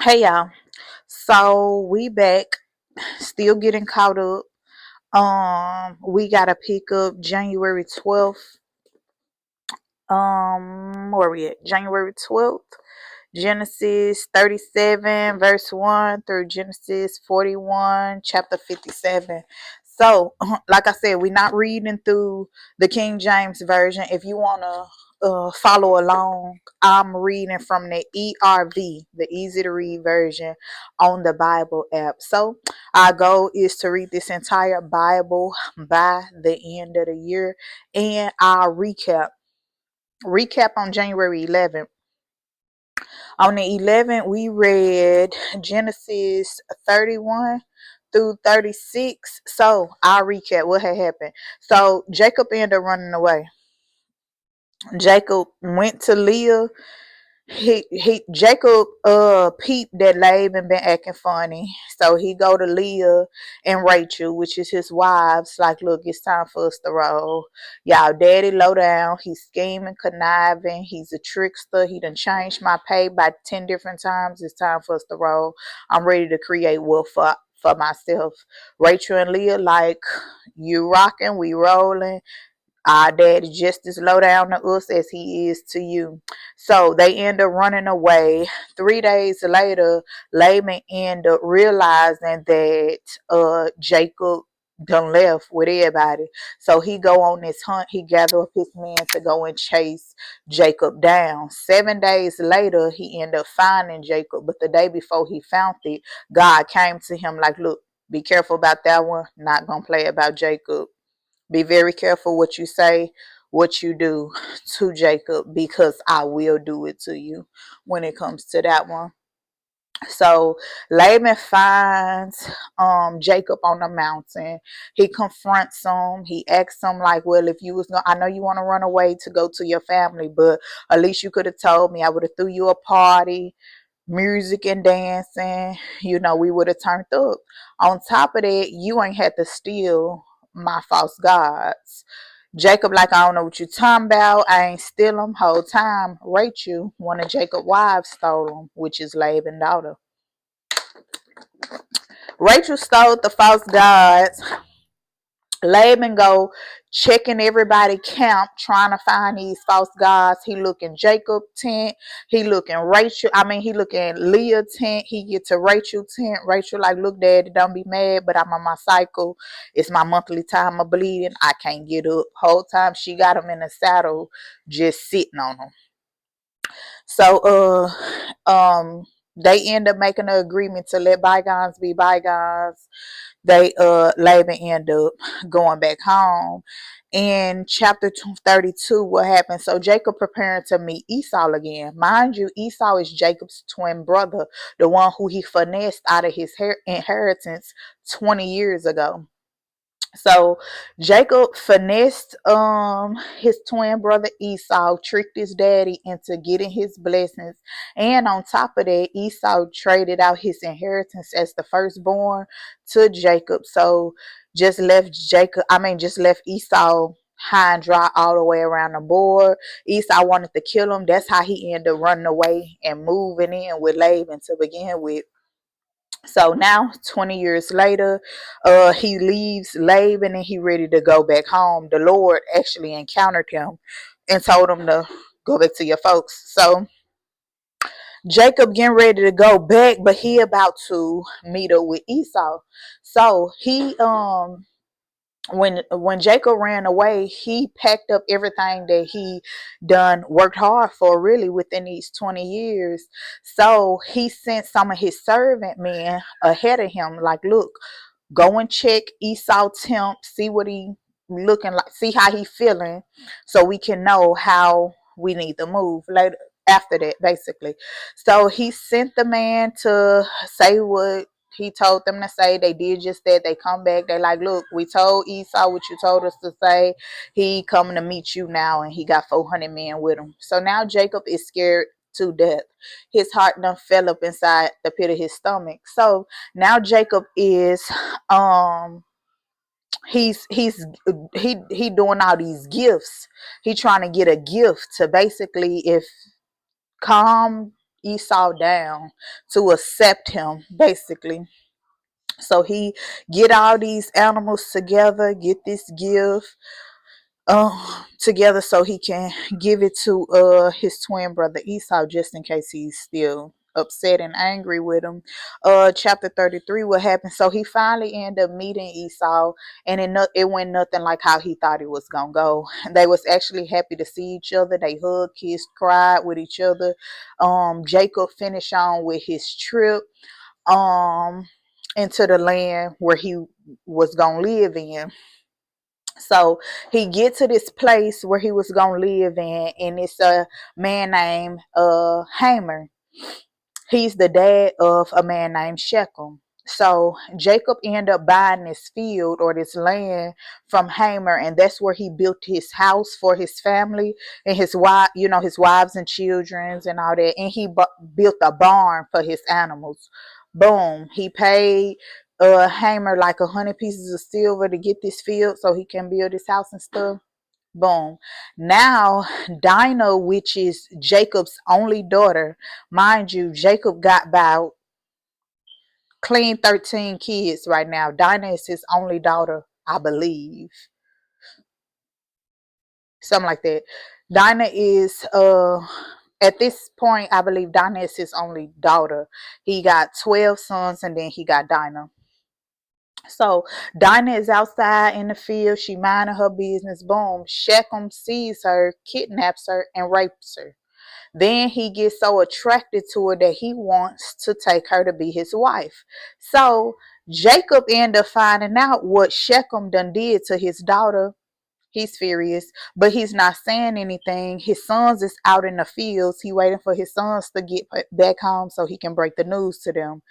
Hey y'all. So we back, still getting caught up. We gotta pick up January 12th. Where we at? January 12th. Genesis 37, verse 1 through Genesis 41, chapter 57. So, like I said, we're not reading through the King James Version. If you want to follow along, I'm reading from the ERV, the easy to read version on the Bible app. So, our goal is to read this entire Bible by the end of the year, and I'll recap on January 11th. On the 11th, we read Genesis 31 through 36. So I'll recap what had happened. So Jacob ended up running away. Jacob went to Leah. Jacob peeped that Laban been acting funny. So he go to Leah and Rachel, which is his wives, like, look, it's time for us to roll. Y'all daddy low down. He's scheming, conniving, he's a trickster. He done changed my pay by 10 different times. It's time for us to roll. I'm ready to create wealth for myself. Rachel and Leah, like, you rocking, we rolling. Our daddy just as low down to us as he is to you. So they end up running away. 3 days later, Laban end up realizing that Jacob done left with everybody. So he go on this hunt. He gather up his men to go and chase Jacob down. 7 days later, he end up finding Jacob. But the day before he found it, God came to him like, look, be careful about that one. Not gonna play about Jacob. Be very careful what you say, what you do to Jacob, because I will do it to you when it comes to that one. So Laban finds Jacob on the mountain. He confronts him. He asks him, like, well, if you was gonna, I know you want to run away to go to your family, but at least you could have told me. I would have threw you a party, music and dancing. We would have turned up. On top of that, you ain't had to steal my false gods. Jacob, like, I don't know what you talking about. I ain't steal them. Whole time, Rachel, one of Jacob's wives, stole them, which is Laban's daughter. Rachel stole the false gods. Laban go checking everybody camp, trying to find these false gods. He looking Jacob tent. He looking Rachel. He looking Leah tent. He get to Rachel tent. Rachel like, look, daddy, don't be mad, but I'm on my cycle. It's my monthly time of bleeding. I can't get up. Whole time she got him in a saddle, just sitting on him. So they end up making an agreement to let bygones be bygones. They Laban end up going back home. In chapter 32, what happened? So Jacob preparing to meet Esau again. Mind you, Esau is Jacob's twin brother, the one who he finessed out of his inheritance 20 years ago. So Jacob finessed his twin brother Esau, tricked his daddy into getting his blessings, and on top of that, Esau traded out his inheritance as the firstborn to Jacob. So just left Esau high and dry all the way around the board. Esau wanted to kill him. That's how he ended up running away and moving in with Laban to begin with. So now, 20 years later, he leaves Laban and he ready to go back home. The Lord actually encountered him and told him to go back to your folks. So Jacob getting ready to go back, but he about to meet up with Esau. So he when Jacob ran away, he packed up everything that he done worked hard for really within these 20 years. So he sent some of his servant men ahead of him, like, look, go and check Esau temp, see what he looking like, see how he feeling, so we can know how we need to move later after that, basically. So he sent the man to say what he told them to say. They did just that. They come back. They like, look, we told Esau what you told us to say. He coming to meet you now, and he got 400 men with him. So now Jacob is scared to death. His heart done fell up inside the pit of his stomach. So now Jacob is he doing all these gifts. He trying to get a gift to basically if calm Esau down to accept him, basically. So he get all these animals together, get this gift together so he can give it to his twin brother Esau, just in case he's still upset and angry with him. Chapter 33, what happened? So he finally ended up meeting Esau, and it went nothing like how he thought it was gonna go. They was actually happy to see each other. They hugged, kissed, cried with each other. Jacob finished on with his trip um into the land where he was gonna live in. So he get to this place where he was gonna live in, and it's a man named Hamer. He's the dad of a man named Shechem. So Jacob ended up buying this field or this land from Hamer, and that's where he built his house for his family and his wife, his wives and childrens and all that. And he built a barn for his animals. Boom. He paid Hamer like 100 pieces of silver to get this field so he can build his house and stuff. Boom. Now, Dinah, which is Jacob's only daughter, mind you, Jacob got about clean 13 kids right now. Dinah is his only daughter, I believe. Something like that. Dinah is at this point, I believe Dinah is his only daughter. He got 12 sons and then he got Dinah. So Dinah is outside in the field. She minding her business. Boom. Shechem sees her, kidnaps her, and rapes her. Then he gets so attracted to her that he wants to take her to be his wife. So Jacob ended up finding out what Shechem done did to his daughter. He's furious, but he's not saying anything. His sons is out in the fields. He waiting for his sons to get back home so he can break the news to them.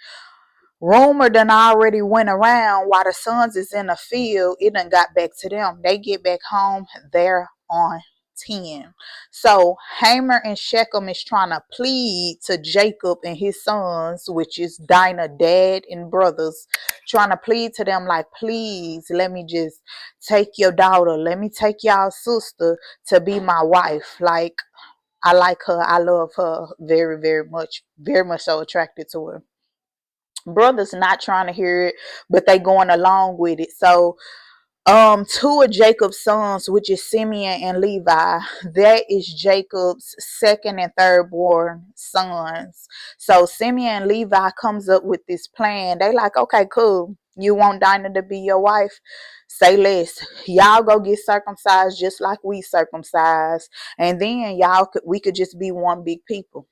Rumor done already went around while the sons is in the field. It done got back to them. They get back home, they're on 10. So Hamer and Shechem is trying to plead to Jacob and his sons, which is Dinah dad and brothers, trying to plead to them like, please let me just take your daughter, let me take y'all sister to be my wife. Like, I like her, I love her very, very much so attracted to her. Brothers not trying to hear it, but they going along with it. So two of Jacob's sons, which is Simeon and Levi, that is Jacob's second and third born sons. So Simeon and Levi comes up with this plan. They like, okay, cool, you want Dinah to be your wife? Say less. Y'all go get circumcised just like we circumcised, and then we could just be one big people.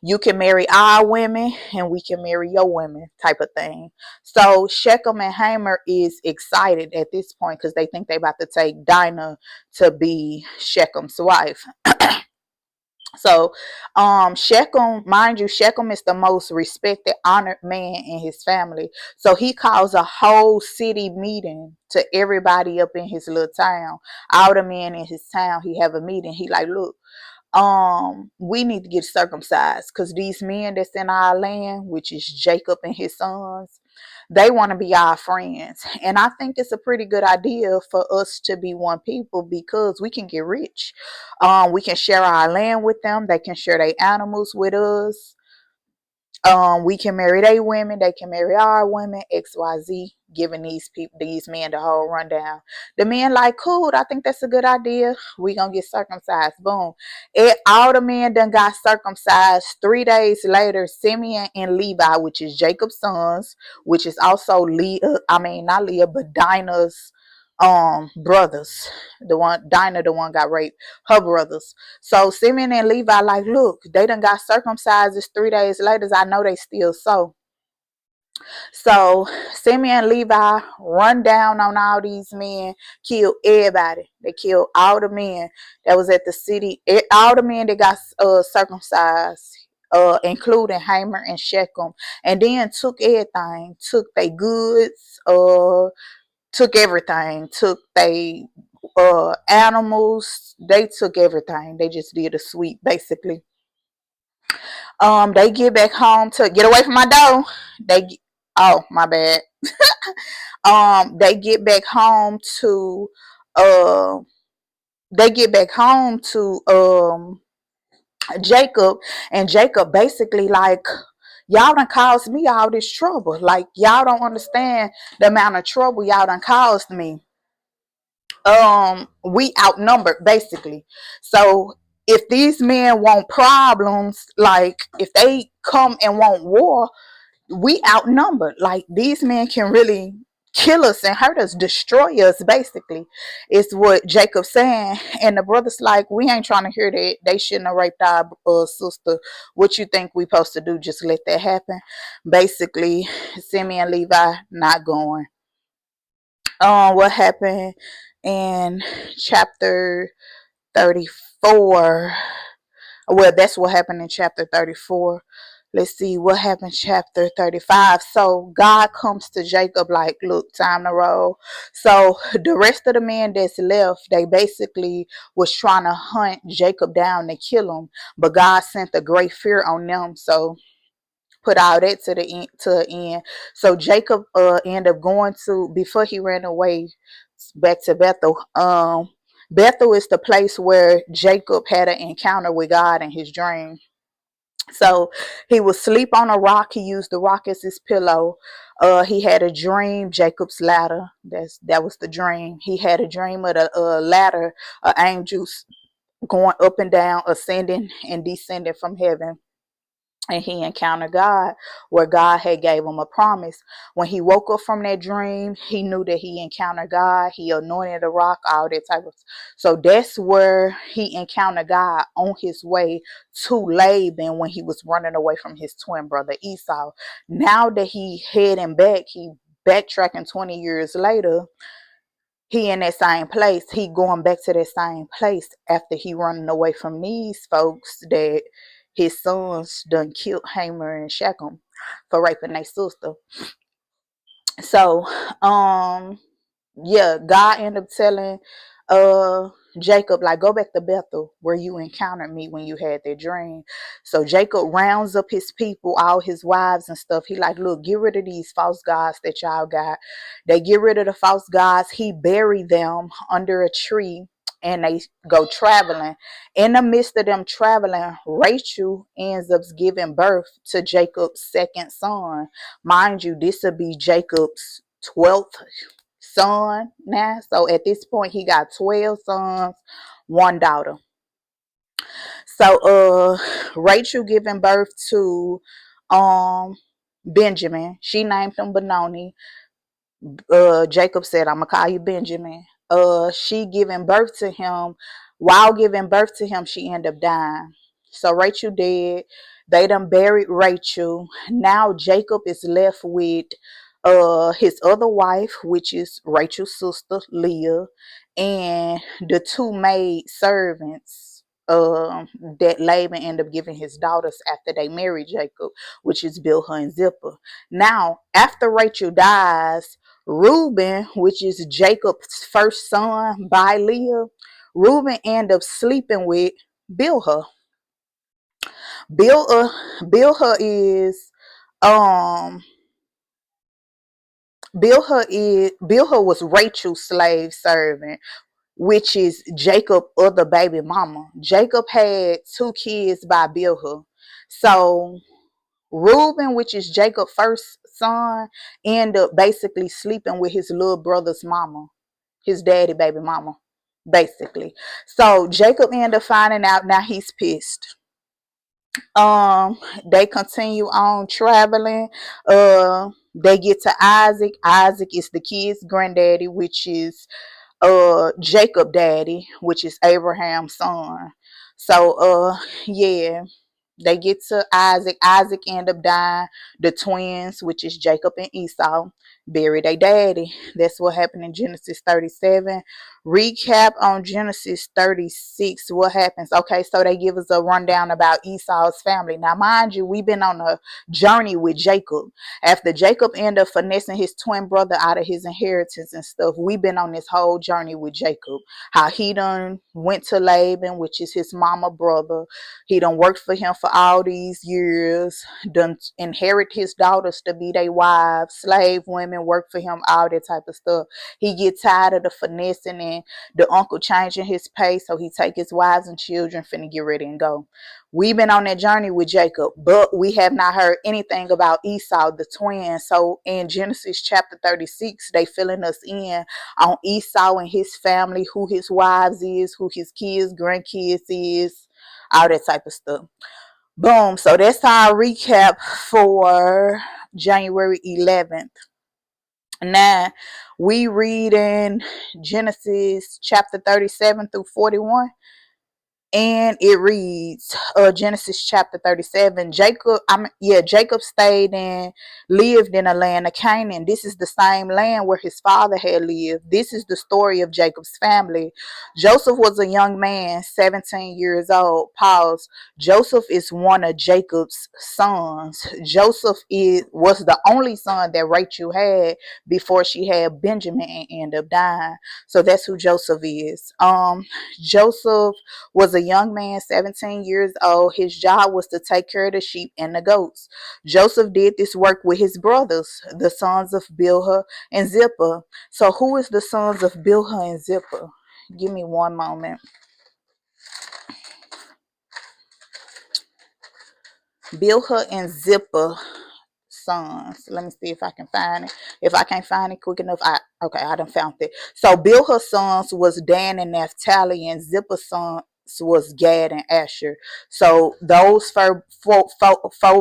You can marry our women and we can marry your women, type of thing. So Shechem and Hamer is excited at this point because they think they about to take Dinah to be Shechem's wife. So Shechem, mind you, Shechem is the most respected, honored man in his family. So he calls a whole city meeting to everybody up in his little town. All the men in his town, he have a meeting. He like, look, we need to get circumcised because these men that's in our land, which is Jacob and his sons, they want to be our friends. And I think it's a pretty good idea for us to be one people because we can get rich. We can share our land with them. They can share their animals with us. We can marry their women, they can marry our women, XYZ, giving these men the whole rundown. The men like, cool, I think that's a good idea. We gonna get circumcised. Boom. All the men done got circumcised. 3 days later, Simeon and Levi, which is Jacob's sons, which is also Leah, I mean not Leah, but Dinah's brothers. The one got raped, her brothers. So Simeon and Levi like, look, they done got circumcised. It's 3 days later. I know they still so Simeon and Levi run down on all these men, kill everybody. They killed all the men that was at the city, all the men that got circumcised, including Hamer and Shechem, and then took everything, took their goods, took everything, took they animals, they took everything. They just did a sweep basically. They get back home to get away from my door. Oh my bad. They get back home to uh they get back home to Jacob, and Jacob basically like, y'all done caused me all this trouble. Like, y'all don't understand the amount of trouble y'all done caused me. We outnumbered basically. So if these men want problems, like if they come and want war, we outnumbered. Like, these men can really kill us and hurt us, destroy us, basically, is what Jacob's saying. And the brother's like, we ain't trying to hear that. They shouldn't have raped our sister. What you think we supposed to do? Just let that happen? Basically, Simeon Levi not going. What happened in chapter 34? Well, that's what happened in chapter 34. Let's see what happened chapter 35. So God comes to Jacob like, look, time to roll. So the rest of the men that's left, they basically was trying to hunt Jacob down to kill him, but God sent a great fear on them. So put all that to the end. So Jacob ended up going to, before he ran away back to Bethel. Bethel is the place where Jacob had an encounter with God in his dream. So he would sleep on a rock. He used the rock as his pillow. He had a dream, Jacob's ladder. That was the dream. He had a dream of a ladder, angels going up and down, ascending and descending from heaven. And he encountered God, where God had gave him a promise. When he woke up from that dream, he knew that he encountered God. He anointed a rock, all that type of. So that's where he encountered God on his way to Laban when he was running away from his twin brother Esau. Now that he heading back, he backtracking 20 years later. He in that same place. He going back to that same place after he running away from these folks that his sons done killed Hamer and Shechem for raping their sister. So, yeah, God ended up telling Jacob, like, go back to Bethel where you encountered me when you had that dream. So Jacob rounds up his people, all his wives and stuff. He like, look, get rid of these false gods that y'all got. They get rid of the false gods. He buried them under a tree, and they go traveling. In the midst of them traveling, Rachel ends up giving birth to Jacob's second son. Mind you, this will be Jacob's 12th son now. So at this point, he got 12 sons, one daughter. So Rachel giving birth to Benjamin. She named him Benoni. Jacob said, I'm gonna call you Benjamin. She giving birth to him. While giving birth to him, she ended up dying. So Rachel dead. They done buried Rachel. Now Jacob is left with his other wife, which is Rachel's sister Leah, and the two maid servants that Laban ended up giving his daughters after they married Jacob, which is Bilhah and Zilpah. Now, after Rachel dies, Reuben, which is Jacob's first son by Leah, Reuben ended up sleeping with Bilhah. Bilhah is um Bilhah was Rachel's slave servant, which is Jacob's other baby mama. Jacob had two kids by Bilhah. So Reuben, which is Jacob's first son, ended up basically sleeping with his little brother's mama, his daddy baby mama, basically. So Jacob ended up finding out. Now he's pissed. They continue on traveling. They get to Isaac. Isaac is the kid's granddaddy, which is Jacob daddy, which is Abraham's son. So yeah, they get to Isaac. Isaac end up dying. The twins, which is Jacob and Esau, bury their daddy. That's what happened in Genesis 37. Recap on Genesis 36. What happens? Okay, so they give us a rundown about Esau's family. Now, mind you, we've been on a journey with Jacob. After Jacob ended up finessing his twin brother out of his inheritance and stuff, we've been on this whole journey with Jacob. How he done went to Laban, which is his mama brother. He done worked for him for all these years, done inherit his daughters to be their wives, slave women, women work for him, all that type of stuff. He get tired of the finessing and the uncle changing his pace, so he take his wives and children, finna get ready and go. We've been on that journey with Jacob, but we have not heard anything about Esau, the twin. So in Genesis chapter 36, they filling us in on Esau and his family, who his wives is, who his kids, grandkids is, all that type of stuff. Boom. So that's our recap for January 11th. Now we read in Genesis chapter 37 through 41. And it reads, Genesis chapter 37. Jacob stayed and lived in a land of Canaan. This is the same land where his father had lived. This is the story of Jacob's family. Joseph was a young man, 17 years old. Pause. Joseph is one of Jacob's sons. Was the only son that Rachel had before she had Benjamin and ended up dying. So that's who Joseph is. Joseph was a young man, 17 years old. His job was to take care of the sheep and the goats. Joseph did this work with his brothers, the sons of Bilhah and Zilpah. So who is the sons of Bilhah and Zilpah? Give me one moment. Bilhah and Zilpah sons. Let me see if I can find it. If I can't find it quick enough, I done found it. So Bilhah's sons was Dan and Naphtali, and Zilpah's sons was Gad and Asher. So those four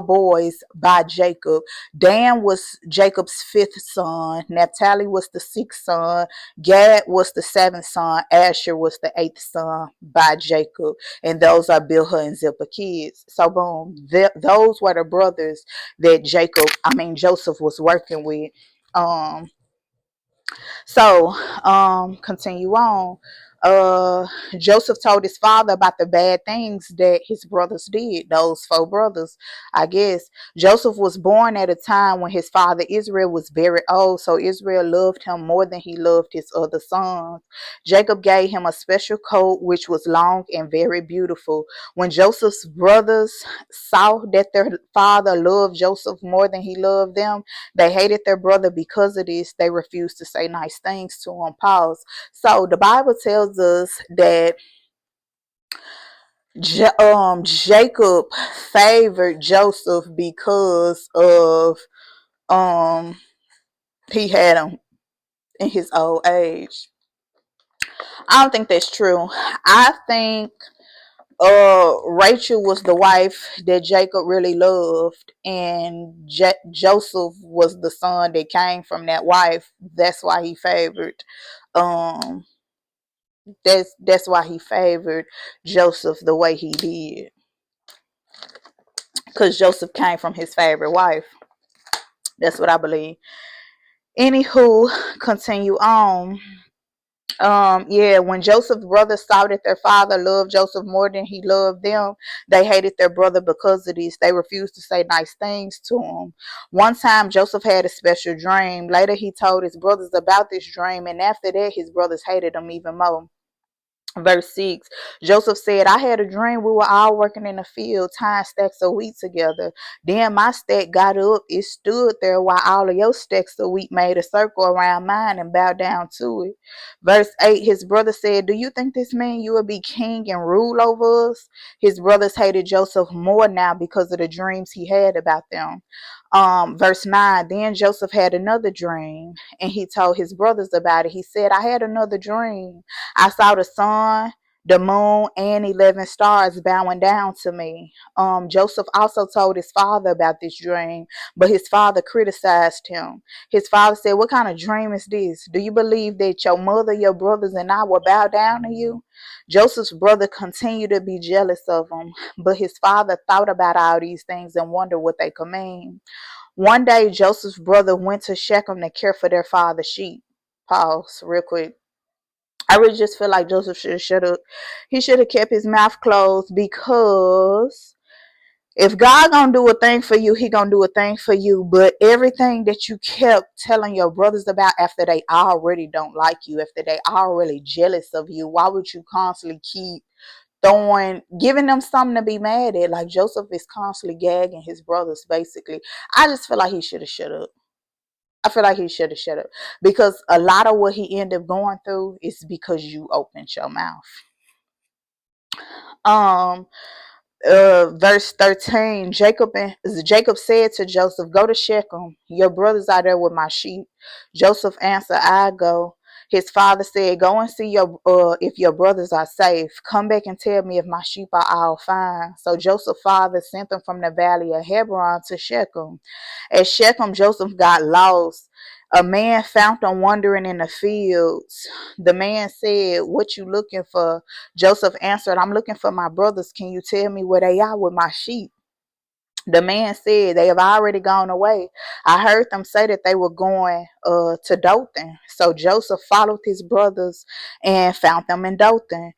boys by Jacob. Dan was Jacob's fifth son. Naphtali was the sixth son. Gad was the seventh son. Asher was the eighth son by Jacob. And those are Bilhah and Zilpah kids. So boom, those were the brothers that Joseph was working with. Continue on. Joseph told his father about the bad things that his brothers did, those four brothers, I guess. Joseph was born at a time when his father Israel was very old, so Israel loved him more than he loved his other sons. Jacob gave him a special coat which was long and very beautiful. When Joseph's brothers saw that their father loved Joseph more than he loved them, they hated their brother because of this. They refused to say nice things to him. Pause. So the Bible tells us that Jacob favored Joseph because of he had him in his old age. I don't think that's true. I think Rachel was the wife that Jacob really loved, and Joseph was the son that came from that wife. That's why he favored um that's why he favored Joseph the way he did, because Joseph came from his favorite wife. That's what I believe. Anywho, continue on. When Joseph's brothers saw that their father loved Joseph more than he loved them, they hated their brother because of this. They refused to say nice things to him. One time Joseph had a special dream. Later he told his brothers about this dream, and after that his brothers hated him even more. Verse 6, Joseph said, I had a dream. We were all working in the field, tying stacks of wheat together. Then my stack got up. It stood there while all of your stacks of wheat made a circle around mine and bowed down to it. Verse 8, his brother said, do you think this means you will be king and rule over us? His brothers hated Joseph more now because of the dreams he had about them. Verse 9, then Joseph had another dream, and he told his brothers about it. He said, I had another dream. I saw the sun, the moon, and 11 stars bowing down to me. Joseph also told his father about this dream, but his father criticized him. His father said, what kind of dream is this? Do you believe that your mother, your brothers, and I will bow down to you? Joseph's brother continued to be jealous of him, but his father thought about all these things and wondered what they could mean. One day, Joseph's brother went to Shechem to care for their father's sheep. Pause real quick. I really just feel like Joseph should have shut up. He should have kept his mouth closed, because if God gonna do a thing for you, he gonna do a thing for you. But everything that you kept telling your brothers about after they already don't like you, after they already jealous of you, why would you constantly keep giving them something to be mad at? Like Joseph is constantly gagging his brothers, basically. I just feel like he should have shut up. I feel like he should have shut up, because a lot of what he ended up going through is because you opened your mouth. Um, verse 13, Jacob said to Joseph, go to Shechem, your brothers are there with my sheep. Joseph answered, I go. His father said, go and see your if your brothers are safe. Come back and tell me if my sheep are all fine. So Joseph's father sent them from the valley of Hebron to Shechem. At Shechem, Joseph got lost. A man found him wandering in the fields. The man said, what you looking for? Joseph answered, I'm looking for my brothers. Can you tell me where they are with my sheep? The man said, they have already gone away. I heard them say that they were going to Dothan. So Joseph followed his brothers and found them in Dothan.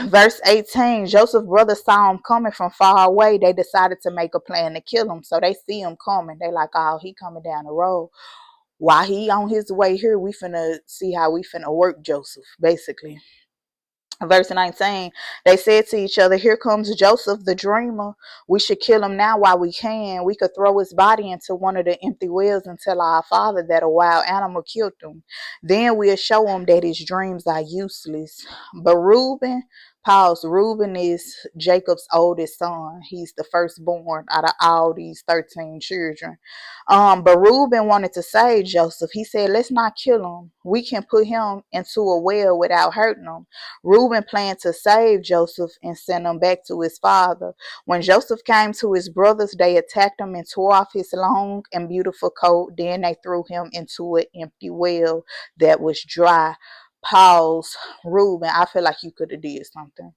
Verse 18, Joseph's brothers saw him coming from far away. They decided to make a plan to kill him. So they see him coming. They like, oh, he coming down the road. While he on his way here, we finna see how we finna work Joseph, basically. Verse 19, they said to each other, here comes Joseph the dreamer. We should kill him now while we can. We could throw his body into one of the empty wells and tell our father that a wild animal killed him. Then we'll show him that his dreams are useless. But Reuben is Jacob's oldest son. He's the firstborn out of all these 13 children. But Reuben wanted to save Joseph. He said, let's not kill him. We can put him into a well without hurting him. Reuben planned to save Joseph and send him back to his father. When Joseph came to his brothers, they attacked him and tore off his long and beautiful coat. Then they threw him into an empty well that was dry. Pause. Reuben, I feel like you could have did something.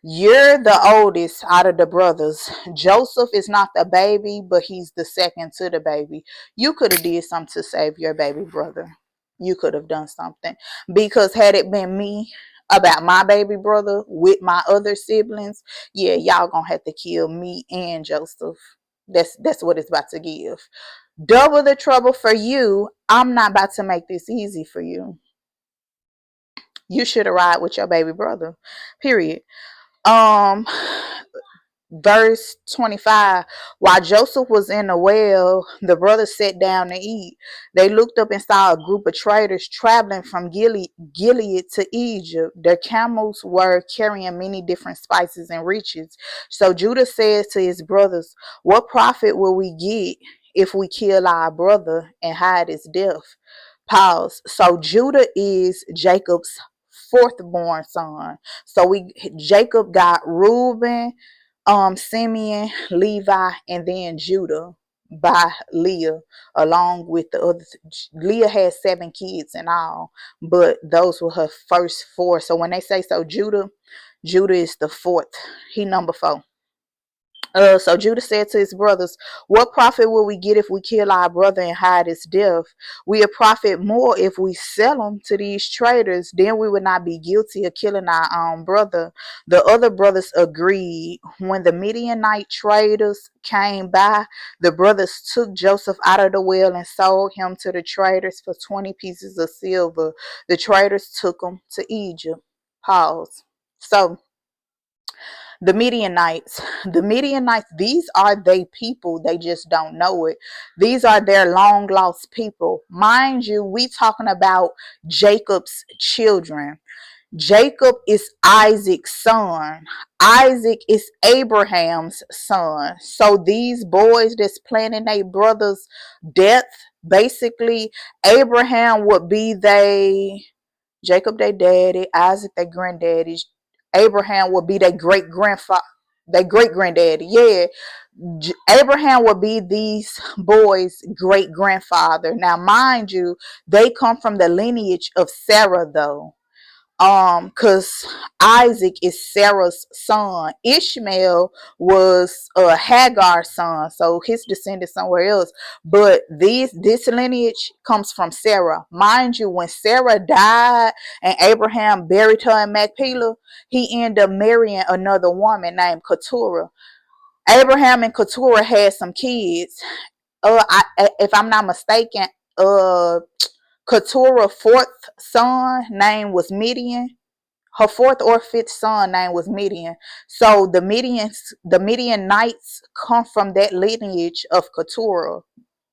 You're the oldest out of the brothers. Joseph is not the baby, but he's the second to the baby. You could have did something to save your baby brother. You could have done something. Because had it been me about my baby brother with my other siblings, yeah, y'all gonna have to kill me and Joseph. That's what it's about to give. Double the trouble for you. I'm not about to make this easy for you. You should have ride with your baby brother. Period. Um Verse 25, while Joseph was in the well, the brothers sat down to eat. They looked up and saw a group of traders traveling from Gilead to Egypt. Their camels were carrying many different spices and riches. So Judah says to his brothers, what profit will we get if we kill our brother and hide his death? Pause. So Judah is Jacob's fourth born son. So Jacob got Reuben, Simeon, Levi, and then Judah by Leah, along with the other. Leah had 7 kids in all, but those were her first 4. So when they say so, Judah is the 4th. He number 4. So Judah said to his brothers, what profit will we get if we kill our brother and hide his death? We'll profit more if we sell him to these traders. Then we would not be guilty of killing our own brother. The other brothers agreed. When the Midianite traders came by, the brothers took Joseph out of the well and sold him to the traders for 20 pieces of silver. The traders took him to Egypt. Pause. So the Midianites, these are they people. They just don't know it. These are their long lost people. Mind you, we talking about Jacob's children. Jacob is Isaac's son. Isaac is Abraham's son. So these boys that's planning their brother's death, basically, Abraham would be Jacob their daddy, Isaac their granddaddy, Abraham would be their great grandfather, their great granddaddy. Yeah, Abraham would be these boys' great grandfather. Now, mind you, they come from the lineage of Sarah, though. Because Isaac is Sarah's son. Ishmael was Hagar's son, so his descendant somewhere else. But this lineage comes from Sarah. Mind you, when Sarah died and Abraham buried her in Machpelah, he ended up marrying another woman named Keturah. Abraham and Keturah had some kids. If I'm not mistaken, Keturah's 4th son name was Midian. Her 4th or 5th son name was Midian. So the Midianites come from that lineage of Keturah.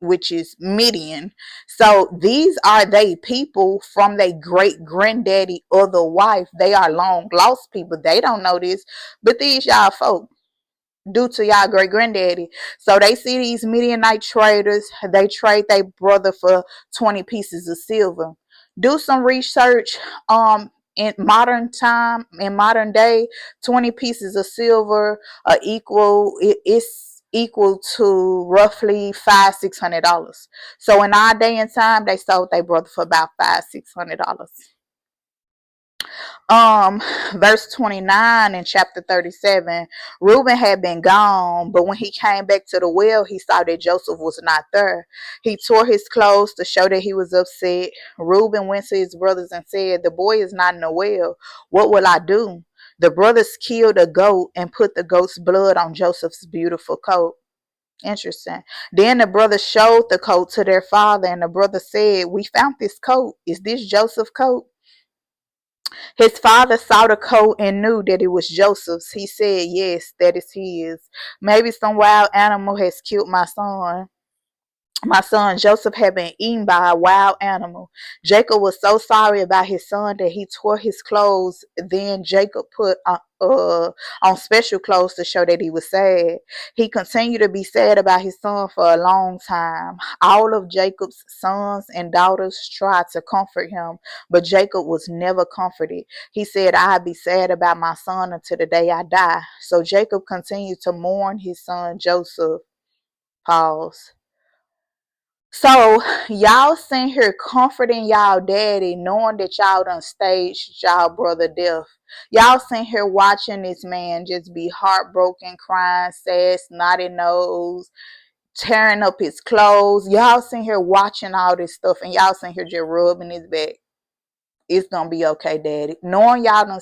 which is Midian. So these are they people from their great granddaddy other wife. They are long lost people. They don't know this, but these y'all folk due to y'all great granddaddy. So they see these Midianite traders, they trade their brother for 20 pieces of silver. Do some research. In modern time, in modern day, 20 pieces of silver it's equal to roughly $500-600. So in our day and time, they sold their brother for about $500-600. um Verse 29 in chapter 37. Reuben had been gone, but when he came back to the well, he saw that Joseph was not there. He tore his clothes to show that he was upset. Reuben went to his brothers and said, the boy is not in the well. What will I do? The brothers killed a goat and put the goat's blood on Joseph's beautiful coat. Interesting. Then the brothers showed the coat to their father, and the brother said, we found this coat. Is this Joseph's coat? His father saw the coat and knew that it was Joseph's. He said, yes, that is his. Maybe some wild animal has killed my son. My son Joseph had been eaten by a wild animal. Jacob was so sorry about his son that he tore his clothes. Then Jacob put on special clothes to show that he was sad. He continued to be sad about his son for a long time. All of Jacob's sons and daughters tried to comfort him, but Jacob was never comforted. He said, I'll be sad about my son until the day I die. So Jacob continued to mourn his son Joseph. Pause. So y'all sitting here comforting y'all daddy, knowing that y'all done staged y'all brother death. Y'all sitting here watching this man just be heartbroken, crying, sad, snotty nose, tearing up his clothes. Y'all sitting here watching all this stuff, and y'all sitting here just rubbing his back. It's gonna be okay, daddy. Knowing y'all done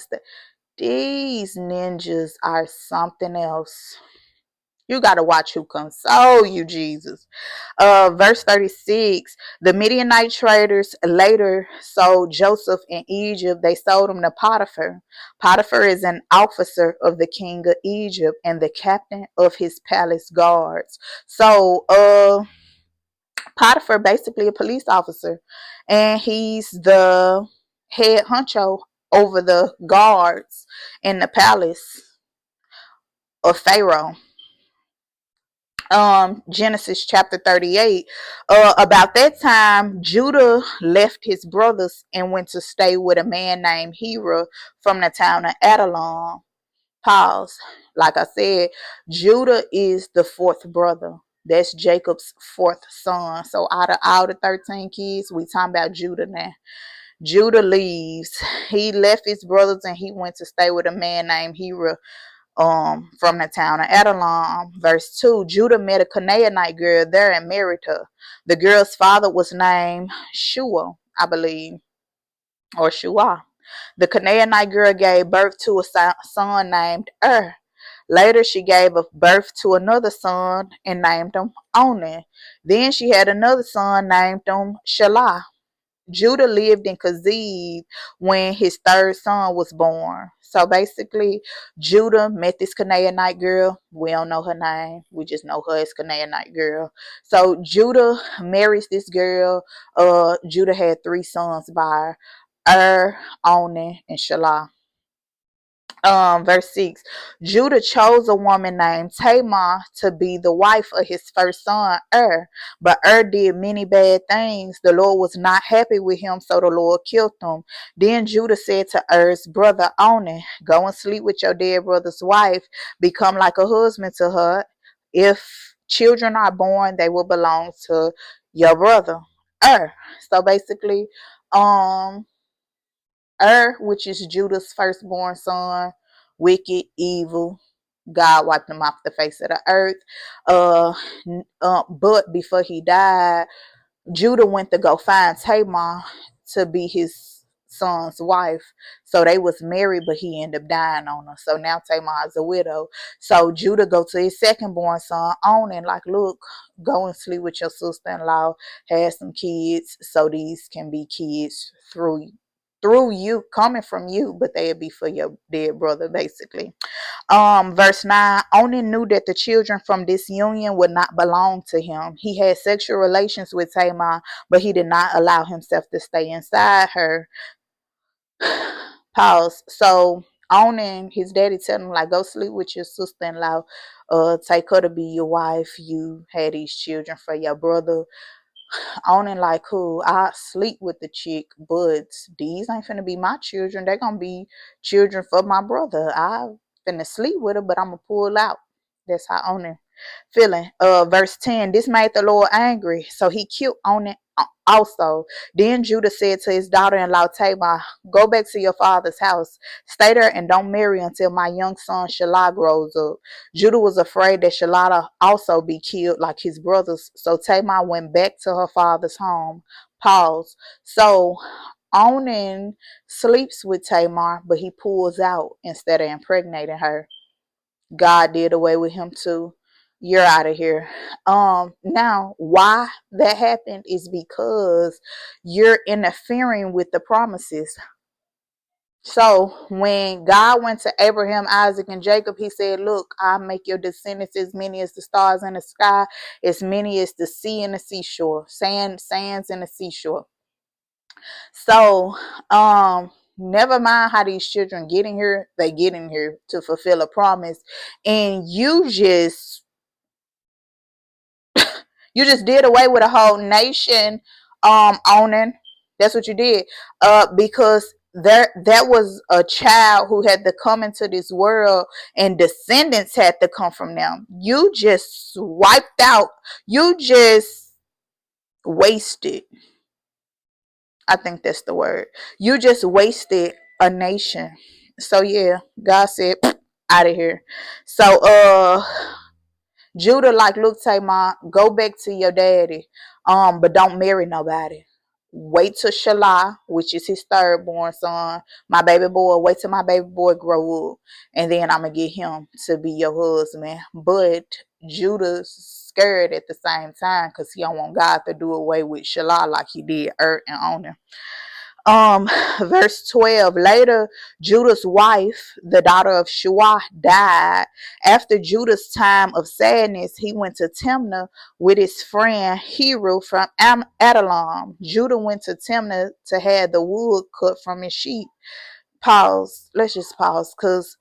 these ninjas are something else. You gotta watch who console you, Jesus. Verse 36. The Midianite traders later sold Joseph in Egypt. They sold him to Potiphar. Potiphar is an officer of the king of Egypt and the captain of his palace guards. So Potiphar basically a police officer, and he's the head honcho over the guards in the palace of Pharaoh. Genesis chapter 38. About that time, Judah left his brothers and went to stay with a man named Hira from the town of Adullam. Pause. Like I said, Judah is the fourth brother. That's Jacob's fourth son. So out of all the 13 kids, we talking about Judah now. Judah leaves. He left his brothers and he went to stay with a man named Hira from the town of Adullam. Verse 2. Judah met a Canaanite girl there and married her. The girl's father was named Shua, I believe, or Shua. The Canaanite girl gave birth to a son named Later she gave birth to another son and named him Onan. Then she had another son named him Shelah. Judah lived in Kazib when his third son was born. So basically, Judah met this Canaanite girl. We don't know her name. We just know her as Canaanite girl. So Judah marries this girl. Judah had 3 sons by her, Onan, and Shelah. Verse 6. Judah chose a woman named Tamar to be the wife of his first son but did many bad things. The Lord was not happy with him, so the Lord killed him. Then Judah said to brother Onan, go and sleep with your dead brother's wife, become like a husband to her. If children are born, they will belong to your brother So basically, which is Judah's firstborn son, wicked, evil. God wiped him off the face of the earth. But before he died, Judah went to go find Tamar to be his son's wife. So they was married, but he ended up dying on her. So now Tamar is a widow. So Judah go to his second-born son, Onan, like, look, go and sleep with your sister-in-law, have some kids, so these can be kids through through you, coming from you, but they'd be for your dead brother, basically. Verse 9, Onan knew that the children from this union would not belong to him. He had sexual relations with Tamar, but he did not allow himself to stay inside her. Pause. So Onan, his daddy tell him, like, go sleep with your sister-in-law, take her to be your wife. You had these children for your brother. Onan like, cool, I sleep with the chick, but these ain't finna be my children. They're gonna be children for my brother. I finna sleep with her, but I'm gonna pull out. That's how Onan feeling. Verse 10, this made the Lord angry, so he killed Onan also. Then Judah said to his daughter-in-law Tamar, go back to your father's house. Stay there and don't marry until my young son Shelah grows up. Judah was afraid that Shelah also be killed like his brothers, so Tamar went back to her father's home. Pause. So Onan sleeps with Tamar, but he pulls out instead of impregnating her. God did away with him too. You're out of here. Now why that happened is because you're interfering with the promises. So when God went to Abraham, Isaac, and Jacob, he said, look, I'll make your descendants as many as the stars in the sky, as many as the sea and the seashore, sands in the seashore. So, never mind how these children get in here, they get in here to fulfill a promise. And you just did away with a whole nation, owning. That's what you did. Because that was a child who had to come into this world and descendants had to come from them. You just wiped out, you just wasted. I think that's the word. You just wasted a nation. So yeah, God said, out of here. So Judah like, look, Tamar, go back to your daddy. But don't marry nobody. Wait till Shelah, which is his third born son, my baby boy. Wait till my baby boy grow up, and then I'm gonna get him to be your husband. But Judah's scared at the same time because he don't want God to do away with Shelah like he did and Onan. um Verse 12, later Judah's wife, the daughter of Shua, died. After Judah's time of sadness, he went to Timnah with his friend Heru from Adullam. Judah went to Timnah to have the wood cut from his sheep. Pause. Let's just pause because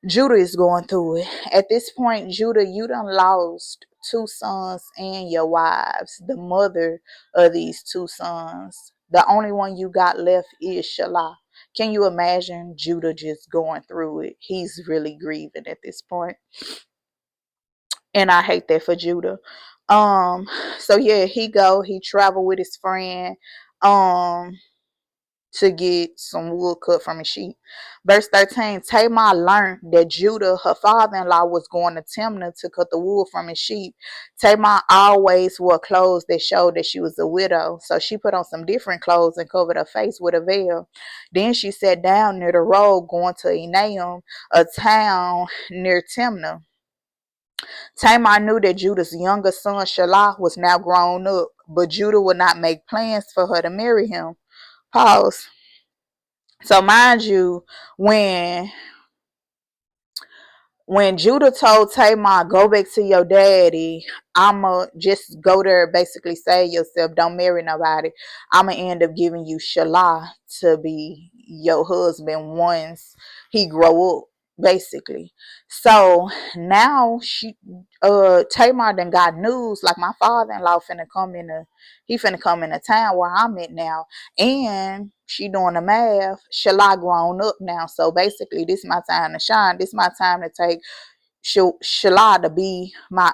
Judah is going through it. At this point, Judah, you done lost two sons and your wives, the mother of these two sons. The only one you got left is Shelah. Can you imagine Judah just going through it? He's really grieving at this point. And I hate that for Judah. So yeah, he traveled with his friend. To get some wood cut from his sheep. Verse 13, Tamar learned that Judah, her father-in-law, was going to Timnah to cut the wool from his sheep. Tamar always wore clothes that showed that she was a widow, so she put on some different clothes and covered her face with a veil. Then she sat down near the road going to Enaim, a town near Timnah. Tamar knew that Judah's younger son Shelah was now grown up, but Judah would not make plans for her to marry him. Pause. So mind you, when Judah told Tamar, go back to your daddy, I'ma just go there, basically save yourself, don't marry nobody. I'ma end up giving you Shelah to be your husband once he grow up, basically. So now Tamar done got news, like my father-in-law finna come in a town where I'm at now. And she doing the math. Shelah grown up now. So basically this is my time to shine. This is my time to take Shelah to be my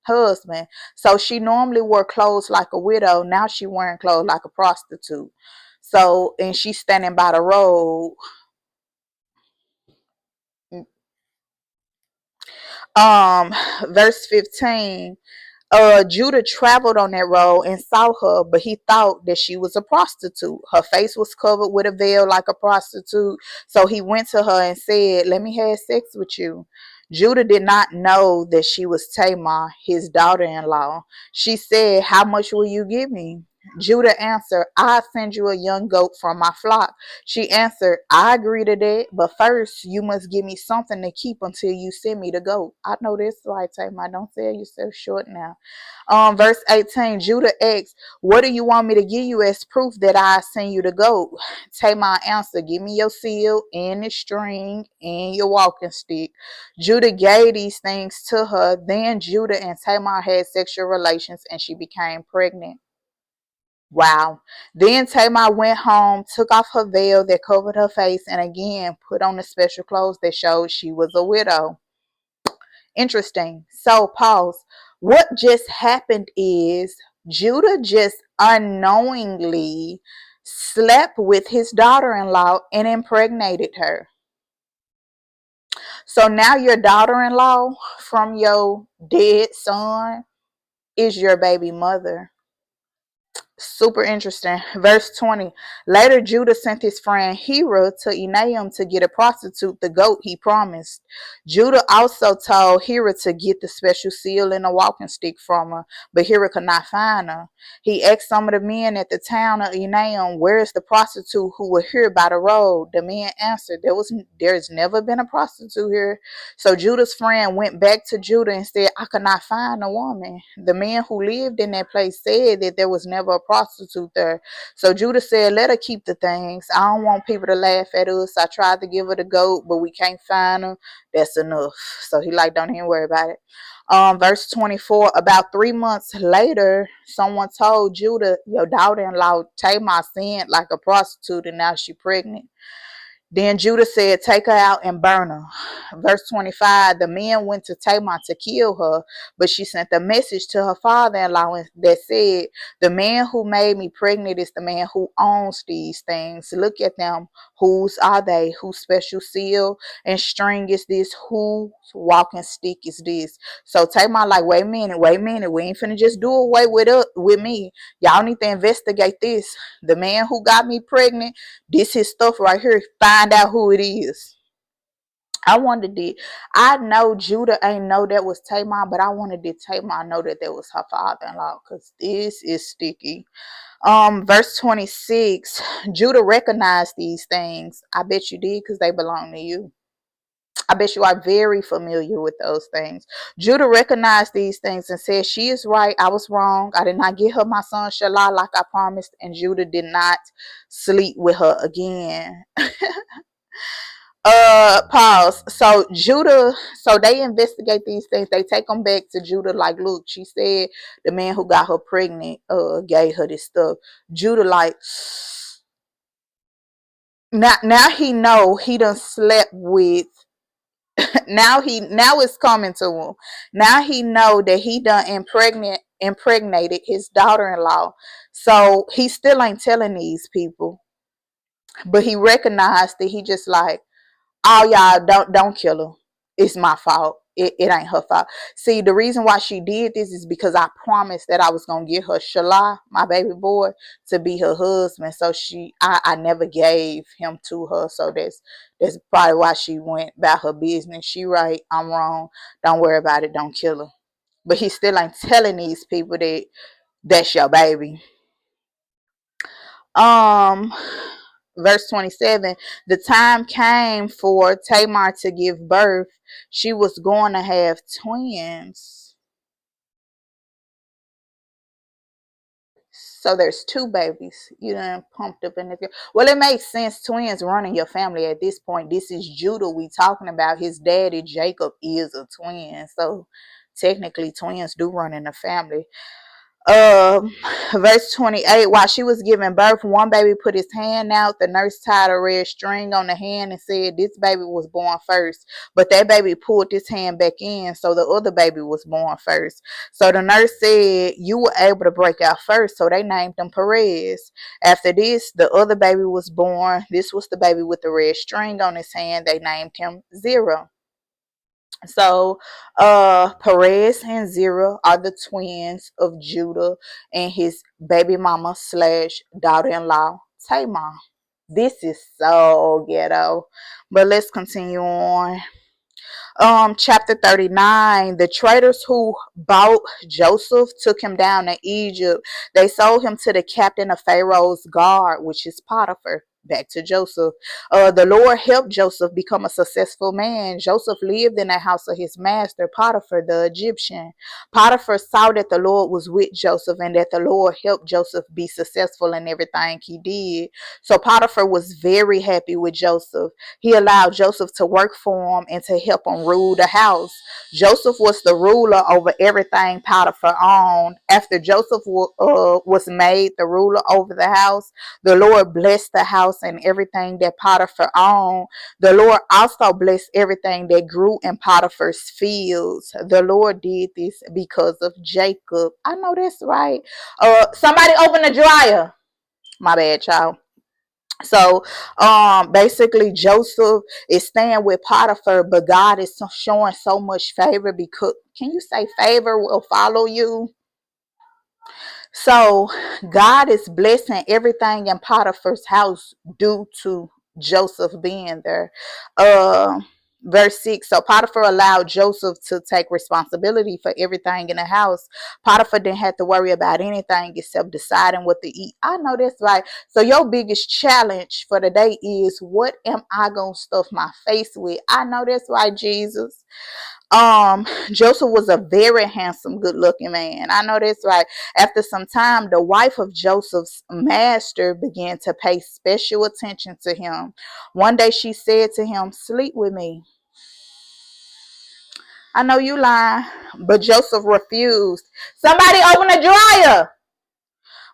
husband. So she normally wore clothes like a widow. Now she wearing clothes like a prostitute. So, and she's standing by the road. Verse 15. Judah traveled on that road and saw her, but he thought that she was a prostitute. Her face was covered with a veil like a prostitute. So he went to her and said, let me have sex with you. Judah did not know that she was Tamar, his daughter-in-law. She said, how much will you give me? Judah answered, I send you a young goat from my flock. She answered, I agree to that, but first you must give me something to keep until you send me the goat. I know this right, Tamar. Don't sell yourself short now. Verse 18, Judah asked, what do you want me to give you as proof that I send you the goat? Tamar answered, give me your seal and the string and your walking stick. Judah gave these things to her. Then Judah and Tamar had sexual relations and she became pregnant. Wow. Then Tamar went home, took off her veil that covered her face, and again put on the special clothes that showed she was a widow. Interesting. So, pause. What just happened is Judah just unknowingly slept with his daughter in law and impregnated her. So now your daughter in law from your dead son is your baby mother. Super interesting. Verse 20. Later, Judah sent his friend Hira to Enaim to get a prostitute, the goat he promised. Judah also told Hira to get the special seal and a walking stick from her, but Hira could not find her. He asked some of the men at the town of Enaim, where is the prostitute who was here by the road? The men answered, there's never been a prostitute here. So Judah's friend went back to Judah and said, I could not find a woman. The men who lived in that place said that there was never a prostitute there. So Judah said, let her keep the things. I don't want people to laugh at us. I tried to give her the goat, but we can't find her. That's enough. So he like, don't even worry about it. Verse 24, about 3 months later, someone told Judah, your daughter-in-law Tamar sinned like a prostitute and now she's pregnant. Then Judah said, take her out and burn her. Verse 25, the men went to Tamar to kill her, but she sent a message to her father-in-law that said, the man who made me pregnant is the man who owns these things. Look at them. Whose are they? Whose special seal and string is this? Whose walking stick is this? So Tamar like, wait a minute. We ain't finna just do away with me. Y'all need to investigate this. The man who got me pregnant, this his stuff right here. Find out who it is. I wanted it. I know Judah ain't know that was Tamar, but I wanted to Tamar know that was her father-in-law, because this is sticky. Verse 26, Judah recognized these things. I bet you did, because they belong to you. I bet you are very familiar with those things. Judah recognized these things and said, she is right. I was wrong. I did not give her my son Shelah like I promised. And Judah did not sleep with her again. Pause. So they investigate these things. They take them back to Judah like, look, she said the man who got her pregnant gave her this stuff. Judah like, now he know he done slept with. Now it's coming to him. Now he know that he done impregnated his daughter-in-law. So he still ain't telling these people, but he recognized that. He just like, oh, y'all don't kill her. It's my fault. It ain't her fault. See, the reason why she did this is because I promised that I was gonna get her Shelah, my baby boy, to be her husband. So I never gave him to her. So that's probably why she went about her business. She right, I'm wrong. Don't worry about it. Don't kill her. But he still ain't telling these people that that's your baby. Verse 27, the time came for Tamar to give birth. She was going to have twins. So there's two babies. You done pumped up in the. Well, it makes sense. Twins running your family at this point. This is Judah we talking about. His daddy Jacob is a twin. So technically twins do run in the family. Verse 28, while she was giving birth, one baby put his hand out. The nurse tied a red string on the hand and said this baby was born first, but that baby pulled his hand back in, so the other baby was born first. So the nurse said you were able to break out first, so they named him Perez. After this, the other baby was born. This was the baby with the red string on his hand. They named him Zerah. So Perez and Zerah are the twins of Judah and his baby mama / daughter-in-law Tamar. This is so ghetto. But let's continue on. Chapter 39, the traders who bought Joseph took him down to Egypt. They sold him to the captain of Pharaoh's guard, which is Potiphar. Back to Joseph. The Lord helped Joseph become a successful man. Joseph lived in the house of his master, Potiphar, the Egyptian. Potiphar saw that the Lord was with Joseph and that the Lord helped Joseph be successful in everything he did. So Potiphar was very happy with Joseph. He allowed Joseph to work for him and to help him rule the house. Joseph was the ruler over everything Potiphar owned. After Joseph was made the ruler over the house, the Lord blessed the house and everything that Potiphar owned. The Lord also blessed everything that grew in Potiphar's fields. The Lord did this because of Jacob. I know that's right. Somebody open the dryer. My bad, y'all. So basically Joseph is staying with Potiphar, but God is showing so much favor because, can you say favor will follow you? So God is blessing everything in Potiphar's house due to Joseph being there. Uh, Verse 6, so Potiphar allowed Joseph to take responsibility for everything in the house. Potiphar didn't have to worry about anything except deciding what to eat. I know that's right. So your biggest challenge for the day is, what am I going to stuff my face with? I know that's right, Jesus. Joseph was a very handsome, good looking man. I know that's right. After some time, the wife of Joseph's master began to pay special attention to him. One day she said to him, sleep with me. I know you lying, but Joseph refused. Somebody open the dryer.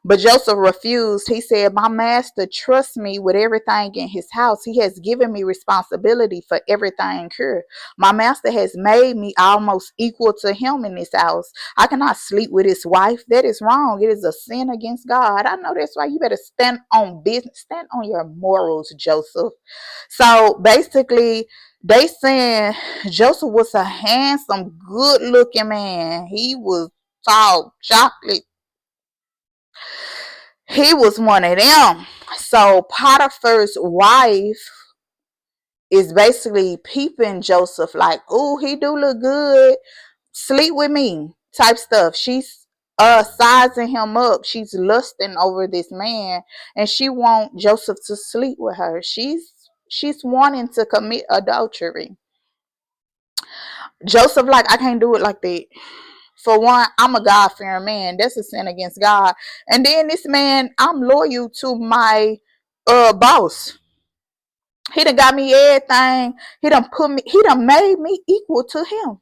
But Joseph refused. He said, my master trusts me with everything in his house. He has given me responsibility for everything here. My master has made me almost equal to him in this house. I cannot sleep with his wife. That is wrong. It is a sin against God. I know that's why you better stand on business. Stand on your morals, Joseph. So basically, they saying Joseph was a handsome, good looking man. He was tall, chocolate. He was one of them. So Potiphar's wife is basically peeping Joseph like, oh, he do look good. Sleep with me type stuff. She's sizing him up. She's lusting over this man and she want Joseph to sleep with her. She's wanting to commit adultery. Joseph like, I can't do it like that. For one, I'm a God-fearing man. That's a sin against God. And then this man, I'm loyal to my boss. He done got me everything. He done made me equal to him.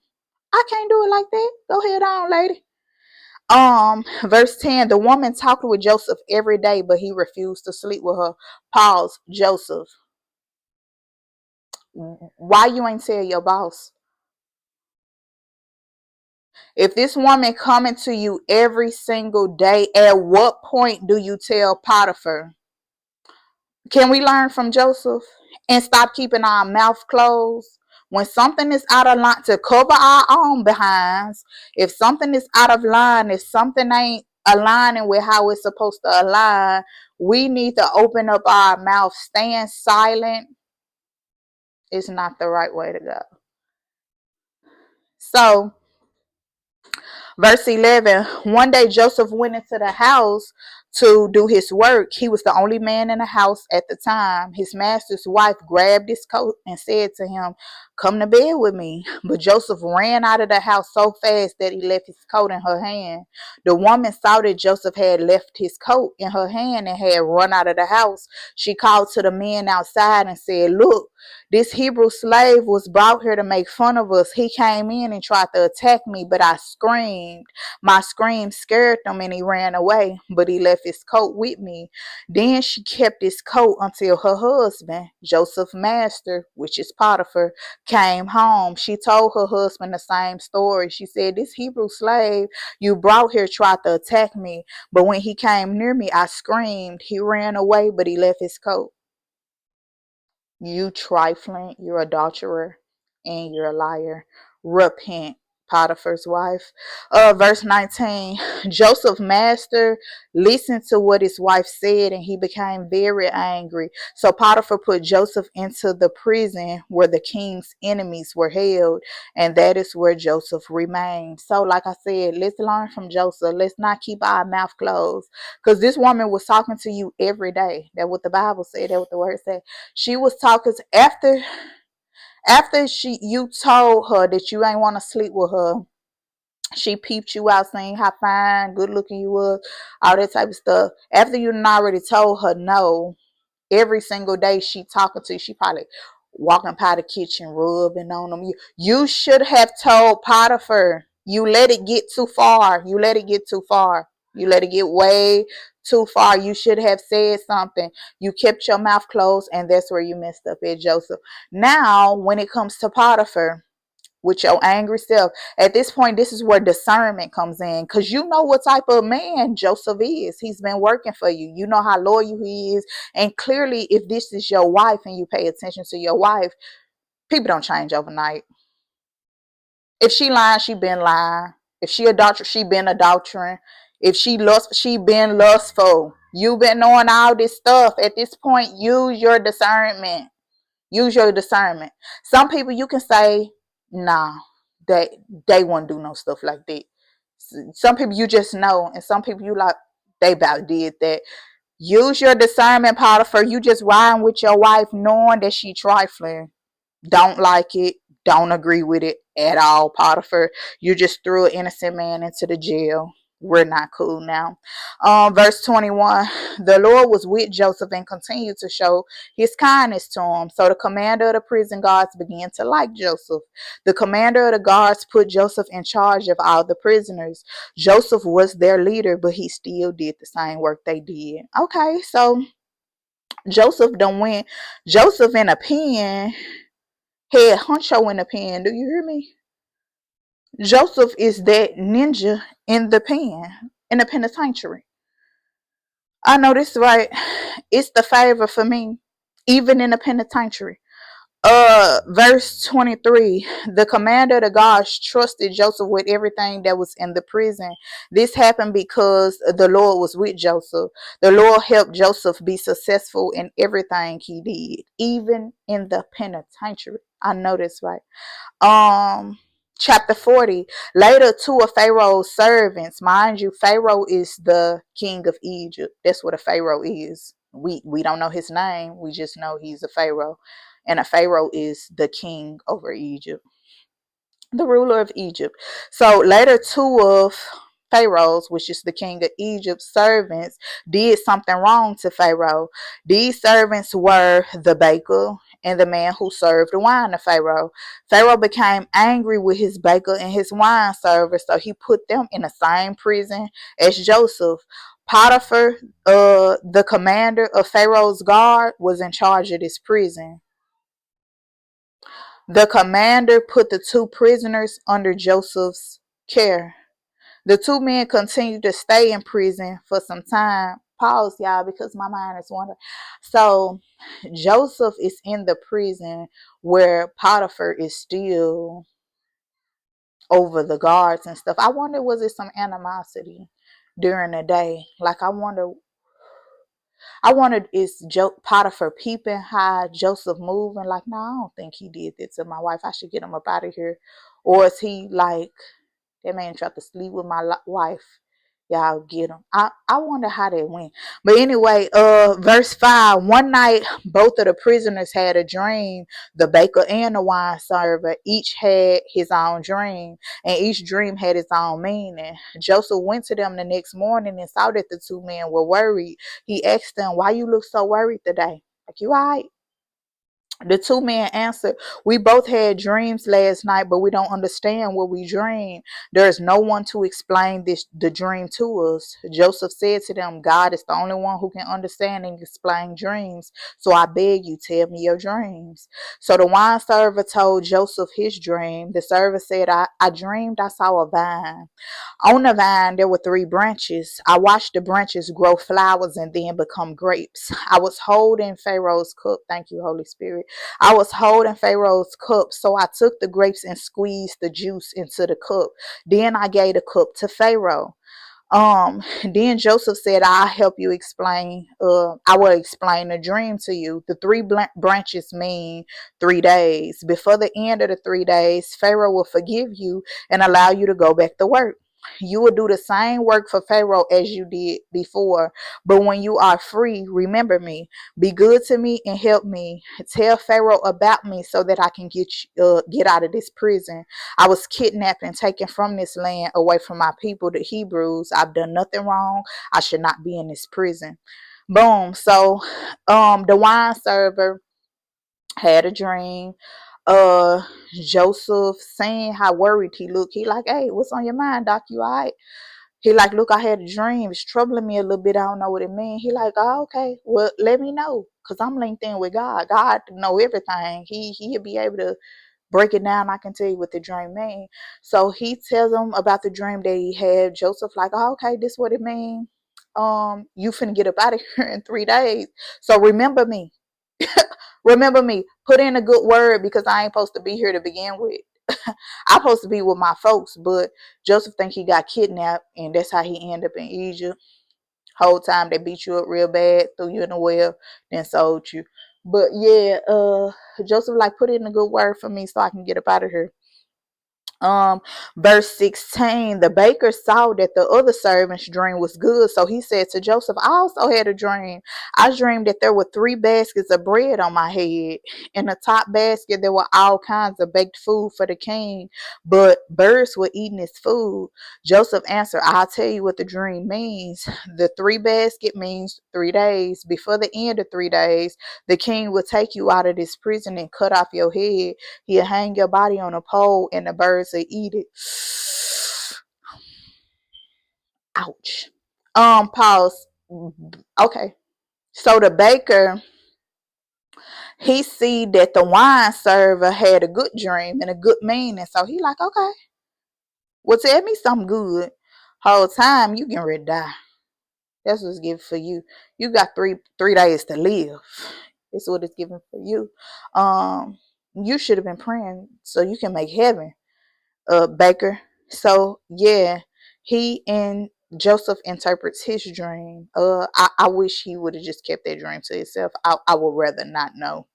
I can't do it like that. Go ahead on, lady. Verse 10, the woman talked with Joseph every day, but he refused to sleep with her. Pause. Joseph, why you ain't tell your boss? If this woman coming to you every single day, at what point do you tell Potiphar? Can we learn from Joseph and stop keeping our mouth closed? When something is out of line, to cover our own behinds, if something is out of line, if something ain't aligning with how it's supposed to align, we need to open up our mouth. Staying silent is not the right way to go. So, verse 11, one day Joseph went into the house to do his work. He was the only man in the house at the time. His master's wife grabbed his coat and said to him, come to bed with me. But Joseph ran out of the house so fast that he left his coat in her hand. The woman saw that Joseph had left his coat in her hand and had run out of the house. She called to the men outside and said, look, this Hebrew slave was brought here to make fun of us. He came in and tried to attack me, but I screamed. My scream scared him and he ran away, but he left his coat with me. Then she kept his coat until her husband, Joseph's master, which is Potiphar, came home. She told her husband the same story. She said, this Hebrew slave you brought here tried to attack me, but when he came near me, I screamed. He ran away, but he left his coat. You trifling, you're adulterer, and you're a liar. Repent. Potiphar's wife. Verse 19, Joseph's master listened to what his wife said and he became very angry. So Potiphar put Joseph into the prison where the king's enemies were held, and that is where Joseph remained. So like I said, let's learn from Joseph. Let's not keep our mouth closed, because this woman was talking to you every day. That's what the Bible said. That's what the word said. She was talking after you told her that you ain't want to sleep with her. She peeped you out saying how fine, good looking you was, all that type of stuff. After you already told her no, every single day she talking to you, she probably walking by the kitchen, rubbing on them. You should have told Potiphar. You let it get too far. You let it get too far. You let it get way too far. You should have said something. You kept your mouth closed, and that's where you messed up at, Joseph. Now, when it comes to Potiphar, with your angry self. At this point, this is where discernment comes in, because you know what type of man Joseph is. He's been working for you. You know how loyal he is. And clearly, if this is your wife and you pay attention to your wife, people don't change overnight. If she lying, she been lying. If she adulterous, she been adultering. If she lust, she been lustful. You been knowing all this stuff. At this point, use your discernment. Use your discernment. Some people you can say, nah, that they won't do no stuff like that. Some people you just know, and some people you like, they about did that. Use your discernment, Potiphar. You just riding with your wife knowing that she trifling. Don't like it. Don't agree with it at all, Potiphar. You just threw an innocent man into the jail. We're not cool now. Verse 21, the Lord was with Joseph and continued to show his kindness to him. So the commander of the prison guards began to like Joseph. The commander of the guards put Joseph in charge of all the prisoners. Joseph was their leader, but he still did the same work they did. Okay, so Joseph done went. Joseph in a pen, head honcho in a pen. Do you hear me? Joseph is that ninja in the pen, in the penitentiary. I know this right. It's the favor for me, even in the penitentiary. Verse 23, the commander of the guards trusted Joseph with everything that was in the prison. This happened because the Lord was with Joseph. The Lord helped Joseph be successful in everything he did, even in the penitentiary. I know this right. Chapter 40. Later, two of Pharaoh's servants, mind you, Pharaoh is the king of Egypt. That's what a Pharaoh is. We don't know his name. We just know he's a Pharaoh. And a Pharaoh is the king over Egypt, the ruler of Egypt. So later, two of Pharaoh's, which is the king of Egypt's servants, did something wrong to Pharaoh. These servants were the baker and the man who served the wine to Pharaoh. Pharaoh became angry with his baker and his wine server, so he put them in the same prison as Joseph. Potiphar, the commander of Pharaoh's guard, was in charge of this prison. The commander put the two prisoners under Joseph's care. The two men continued to stay in prison for some time. Pause, y'all, because my mind is wandering. So, Joseph is in the prison where Potiphar is still over the guards and stuff. I wonder, was it some animosity during the day? Like, I wondered, is Potiphar peeping how Joseph moving? Like, no, I don't think he did that to my wife. I should get him up out of here. Or is he like, that man tried to sleep with my wife? Y'all get him. I wonder how that went. But anyway, verse 5. One night, both of the prisoners had a dream. The baker and the wine server each had his own dream, and each dream had its own meaning. Joseph went to them the next morning and saw that the two men were worried. He asked them, why you look so worried today? Like, you all right? The two men answered, we both had dreams last night, but we don't understand what we dreamed. There is no one to explain the dream to us. Joseph said to them, God is the only one who can understand and explain dreams. So I beg you, tell me your dreams. So the wine server told Joseph his dream. The server said, I dreamed I saw a vine. On the vine, there were 3 branches. I watched the branches grow flowers and then become grapes. I was holding Pharaoh's cup. Thank you, Holy Spirit. I was holding Pharaoh's cup, so I took the grapes and squeezed the juice into the cup. Then I gave the cup to Pharaoh. Then Joseph said, I'll help you explain. I will explain the dream to you. The three branches mean 3 days. Before the end of the 3 days, Pharaoh will forgive you and allow you to go back to work. You will do the same work for Pharaoh as you did before. But when you are free, remember me. Be good to me and help me. Tell Pharaoh about me so that I can get out of this prison. I was kidnapped and taken from this land away from my people, the Hebrews. I've done nothing wrong. I should not be in this prison. Boom. So the wine server had a dream. Uh Joseph saying how worried he looked. He like, hey, what's on your mind, Doc? You all right? He like, look, I had a dream. It's troubling me a little bit. I don't know what it means. He like, oh, okay. Well, let me know. Cause I'm linked in with God. God know everything. He'll be able to break it down. I can tell you what the dream mean. So he tells him about the dream that he had. Joseph like, oh, okay, this what it mean. You finna get up out of here in 3 days. So remember me. Remember me. Put in a good word because I ain't supposed to be here to begin with. I'm supposed to be with my folks, but Joseph think he got kidnapped, and that's how he ended up in Egypt. Whole time they beat you up real bad, threw you in the well, then sold you. But yeah, Joseph like, put in a good word for me so I can get up out of here. um Verse 16, the baker saw that the other servant's dream was good, so he said to Joseph, I also had a dream. I dreamed that there were 3 baskets of bread on my head. In the top basket there were all kinds of baked food for the king, but birds were eating his food. Joseph answered, I'll tell you what the dream means. The 3 basket means 3 days. Before the end of 3 days, the king will take you out of this prison and cut off your head. He'll hang your body on a pole and the birds will eat it. Ouch. Pause. Okay. So the baker, he see that the wine server had a good dream and a good meaning. So he like, okay, well, tell me something good. Whole time you getting ready to die. That's what's given for you. You got three days to live. It's what it's given for you. You should have been praying so you can make heaven, Baker. So yeah, he and Joseph interprets his dream. I wish he would have just kept that dream to himself. I would rather not know.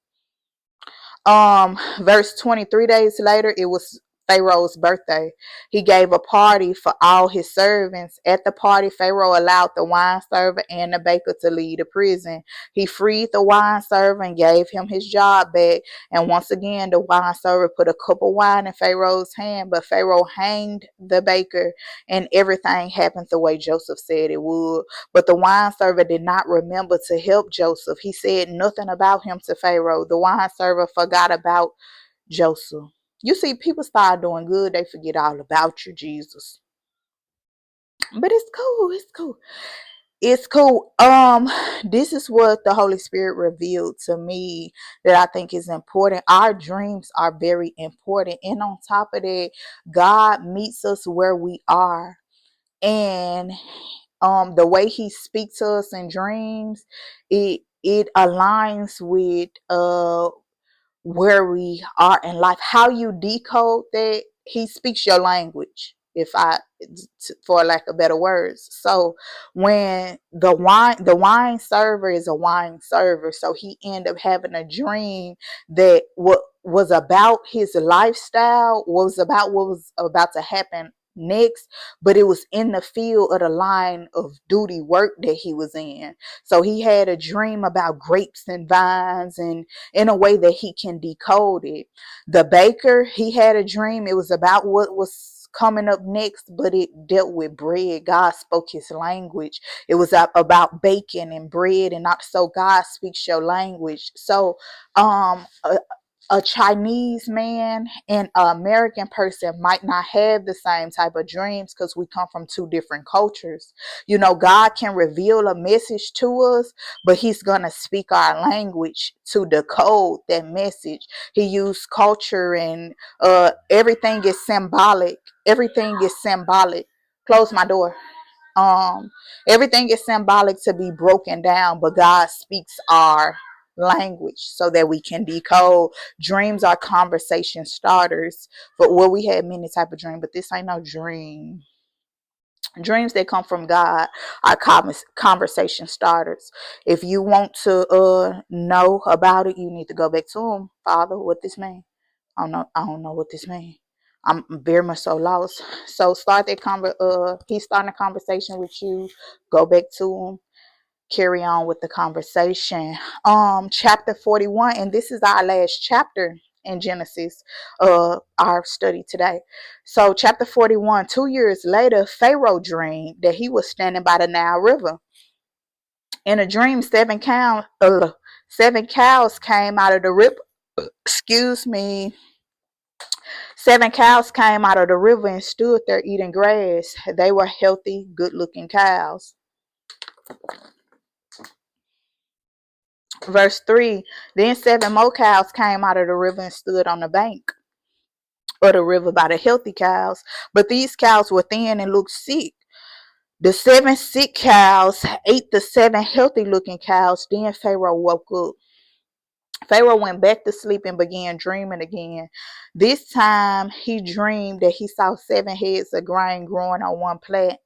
Verse 23, days later, it was Pharaoh's birthday. He gave a party for all his servants. At the party, Pharaoh allowed the wine server and the baker to leave the prison. He freed the wine server and gave him his job back. And once again, the wine server put a cup of wine in Pharaoh's hand, but Pharaoh hanged the baker, and everything happened the way Joseph said it would. But the wine server did not remember to help Joseph. He said nothing about him to Pharaoh. The wine server forgot about Joseph. You see, people start doing good, they forget all about you, Jesus. But it's cool. It's cool. It's cool. This is what the Holy Spirit revealed to me that I think is important. Our dreams are very important. And on top of that, God meets us where we are. And the way he speaks to us in dreams, it aligns with where we are in life. How you decode that, he speaks your language, if I, for lack of better words. So when the wine server is a wine server, so he ended up having a dream that what was about his lifestyle, was about what was about to happen next, but it was in the field of the line of duty work that he was in. So he had a dream about grapes and vines, and in a way that he can decode it. The baker, he had a dream. It was about what was coming up next, but it dealt with bread. God spoke his language. It was about bacon and bread, and not so God speaks your language. So um a Chinese man and an American person might not have the same type of dreams because we come from two different cultures. You know, God can reveal a message to us, but he's going to speak our language to decode that message. He used culture, and everything is symbolic. Everything is symbolic. Close my door. Um, Everything is symbolic to be broken down, but God speaks our language so that we can decode. Dreams are conversation starters. But well, we had many type of dream, but this ain't no dream. Dreams that come from God are conversation starters. If you want to know about it, you need to go back to him. Father, what this mean? I don't know what this means. I'm very much so lost. So start that he's starting a conversation with you. Go back to him. Carry on with the conversation. Chapter 41, and this is our last chapter in Genesis, our study today. So chapter 41, 2 years later, Pharaoh dreamed that he was standing by the Nile River. In a dream, seven cows came out of the river. Excuse me. 7 cows came out of the river and stood there eating grass. They were healthy, good-looking cows. Verse 3, then 7 more cows came out of the river and stood on the bank of the river by the healthy cows. But these cows were thin and looked sick. The 7 sick cows ate the 7 healthy-looking cows. Then Pharaoh woke up. Pharaoh went back to sleep and began dreaming again. This time he dreamed that he saw 7 heads of grain growing on one plant.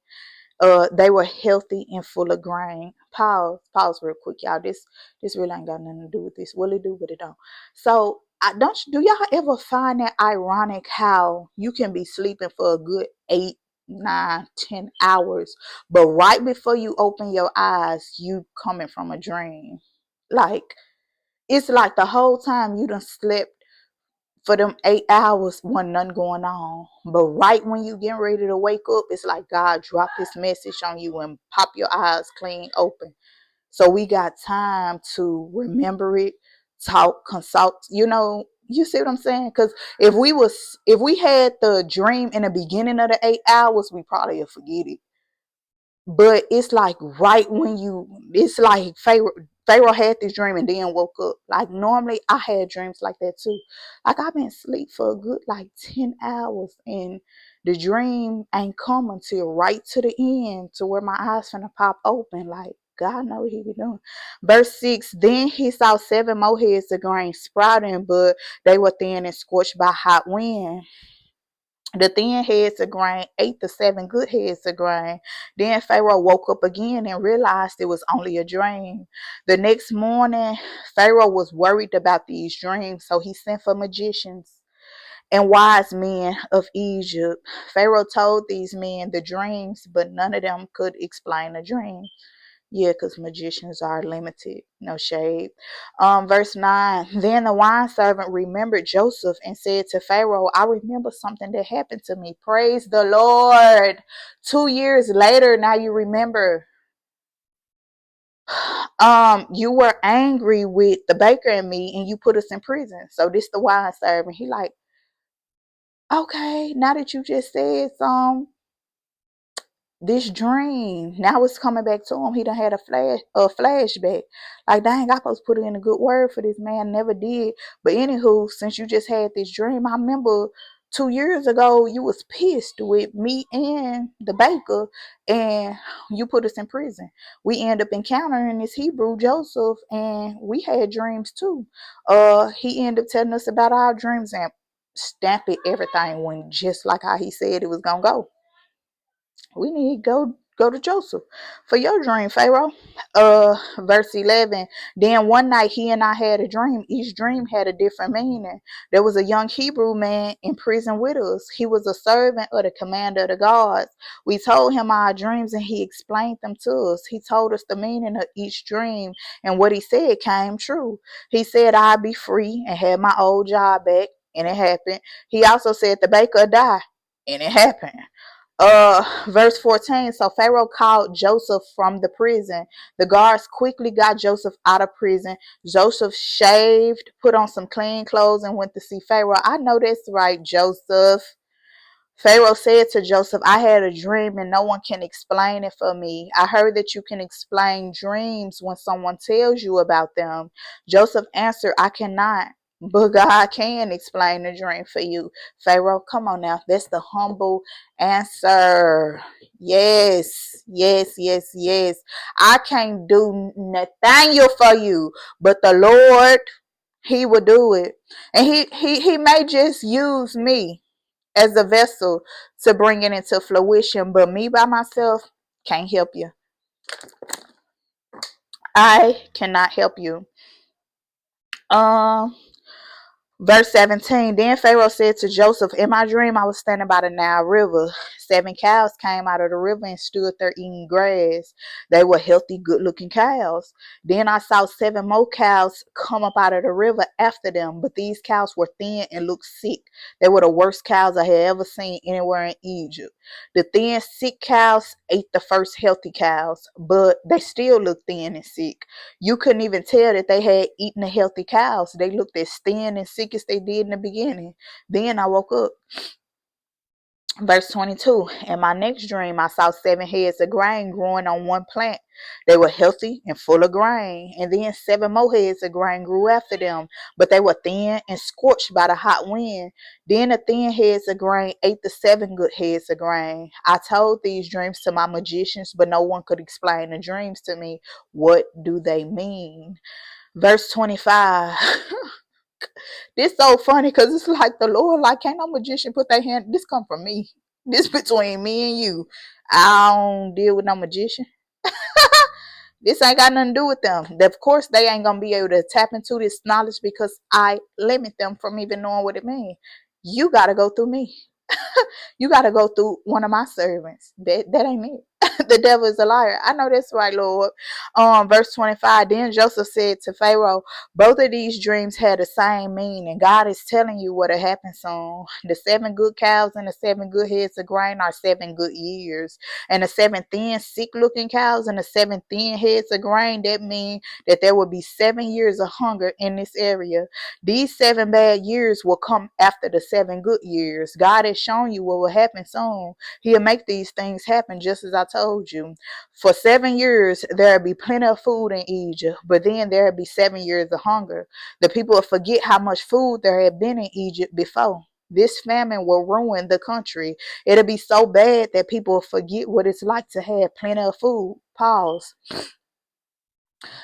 They were healthy and full of grain. Pause real quick, y'all. This really ain't got nothing to do with this. Well, it do, but it don't. So do y'all ever find that ironic how you can be sleeping for a good 8, 9, 10 hours, but right before you open your eyes, you coming from a dream? Like, it's like the whole time you done slept for them 8 hours, wasn't nothing going on. But right when you getting ready to wake up, it's like God dropped his message on you and pop your eyes clean open. So we got time to remember it, talk, consult, you see what I'm saying? Because if we had the dream in the beginning of the 8 hours, we probably would forget it. But it's like right when it's like Pharaoh had this dream and then woke up. Like normally I had dreams like that too. Like I've been asleep for a good like 10 hours and the dream ain't come until right to the end to where my eyes finna pop open. Like God know what he be doing. Verse 6, then he saw 7 more heads of grain sprouting, but they were thin and scorched by hot wind. The thin heads of grain ate the 7 good heads of grain. Then Pharaoh woke up again and realized it was only a dream. The next morning, Pharaoh was worried about these dreams, so he sent for magicians and wise men of Egypt. Pharaoh told these men the dreams, but none of them could explain the dream. Yeah, because magicians are limited. No shade. Verse 9. Then the wine servant remembered Joseph and said to Pharaoh, I remember something that happened to me. Praise the Lord. 2 years later, now you remember. You were angry with the baker and me, and you put us in prison. So this the wine servant. He like, okay, now that you just said something, this dream now it's coming back to him. He done had a flashback. Like, dang, I supposed to put in a good word for this man. Never did. But anywho, since you just had this dream, I remember 2 years ago you was pissed with me and the baker, and you put us in prison. We end up encountering this Hebrew Joseph, and we had dreams too. He ended up telling us about our dreams and stamped it. Everything went just like how he said it was gonna go. We need to go to Joseph for your dream, Pharaoh. Verse 11. Then one night he and I had a dream. Each dream had a different meaning. There was a young Hebrew man in prison with us. He was a servant of the commander of the guards. We told him our dreams and he explained them to us. He told us the meaning of each dream, and what he said came true. He said I'd be free and have my old job back, and it happened. He also said the baker would die, and it happened. Verse 14. So Pharaoh called Joseph from the prison. The guards quickly got Joseph out of prison. Joseph shaved, put on some clean clothes, and went to see Pharaoh. I know that's right, Joseph. Pharaoh said to Joseph, I had a dream and no one can explain it for me. I heard that you can explain dreams when someone tells you about them. Joseph answered, I cannot, but God can explain the dream for you. Pharaoh, come on now. That's the humble answer. Yes. yes, yes, yes. I can't do Nathaniel for you, but the Lord, he will do it. And he may just use me as a vessel to bring it into fruition, but me by myself can't help you. I cannot help you. Um Verse 17, then Pharaoh said to Joseph, in my dream I was standing by the Nile River. 7 cows came out of the river and stood there eating grass. They were healthy, good-looking cows. Then I saw 7 more cows come up out of the river after them, but these cows were thin and looked sick. They were the worst cows I had ever seen anywhere in Egypt. The thin, sick cows ate the first healthy cows, but they still looked thin and sick. You couldn't even tell that they had eaten the healthy cows. They looked as thin and sick as they did in the beginning. Then I woke up. Verse 22, in my next dream, I saw 7 heads of grain growing on one plant. They were healthy and full of grain. And then 7 more heads of grain grew after them, but they were thin and scorched by the hot wind. Then the thin heads of grain ate the 7 good heads of grain. I told these dreams to my magicians, but no one could explain the dreams to me. What do they mean? Verse 25. This so funny because it's like the Lord, like, can't no magician put their hand? This come from me. This between me and you. I don't deal with no magician. This ain't got nothing to do with them. Of course, they ain't gonna be able to tap into this knowledge because I limit them from even knowing what it means. You gotta go through me. You got to go through one of my servants. That ain't me. The devil is a liar. I know that's right, Lord. Verse 25. Then Joseph said to Pharaoh, both of these dreams had the same meaning. God is telling you what'll happen soon. The 7 good cows and the 7 good heads of grain are 7 good years. And the 7 thin, sick-looking cows and the 7 thin heads of grain, that mean that there will be 7 years of hunger in this area. These 7 bad years will come after the 7 good years. God has shown you what will happen soon. He'll make these things happen just as I told you. For 7 years, there'll be plenty of food in Egypt, but then there'll be 7 years of hunger. The people will forget how much food there had been in Egypt before. This famine will ruin the country. It'll be so bad that people will forget what it's like to have plenty of food. Pause.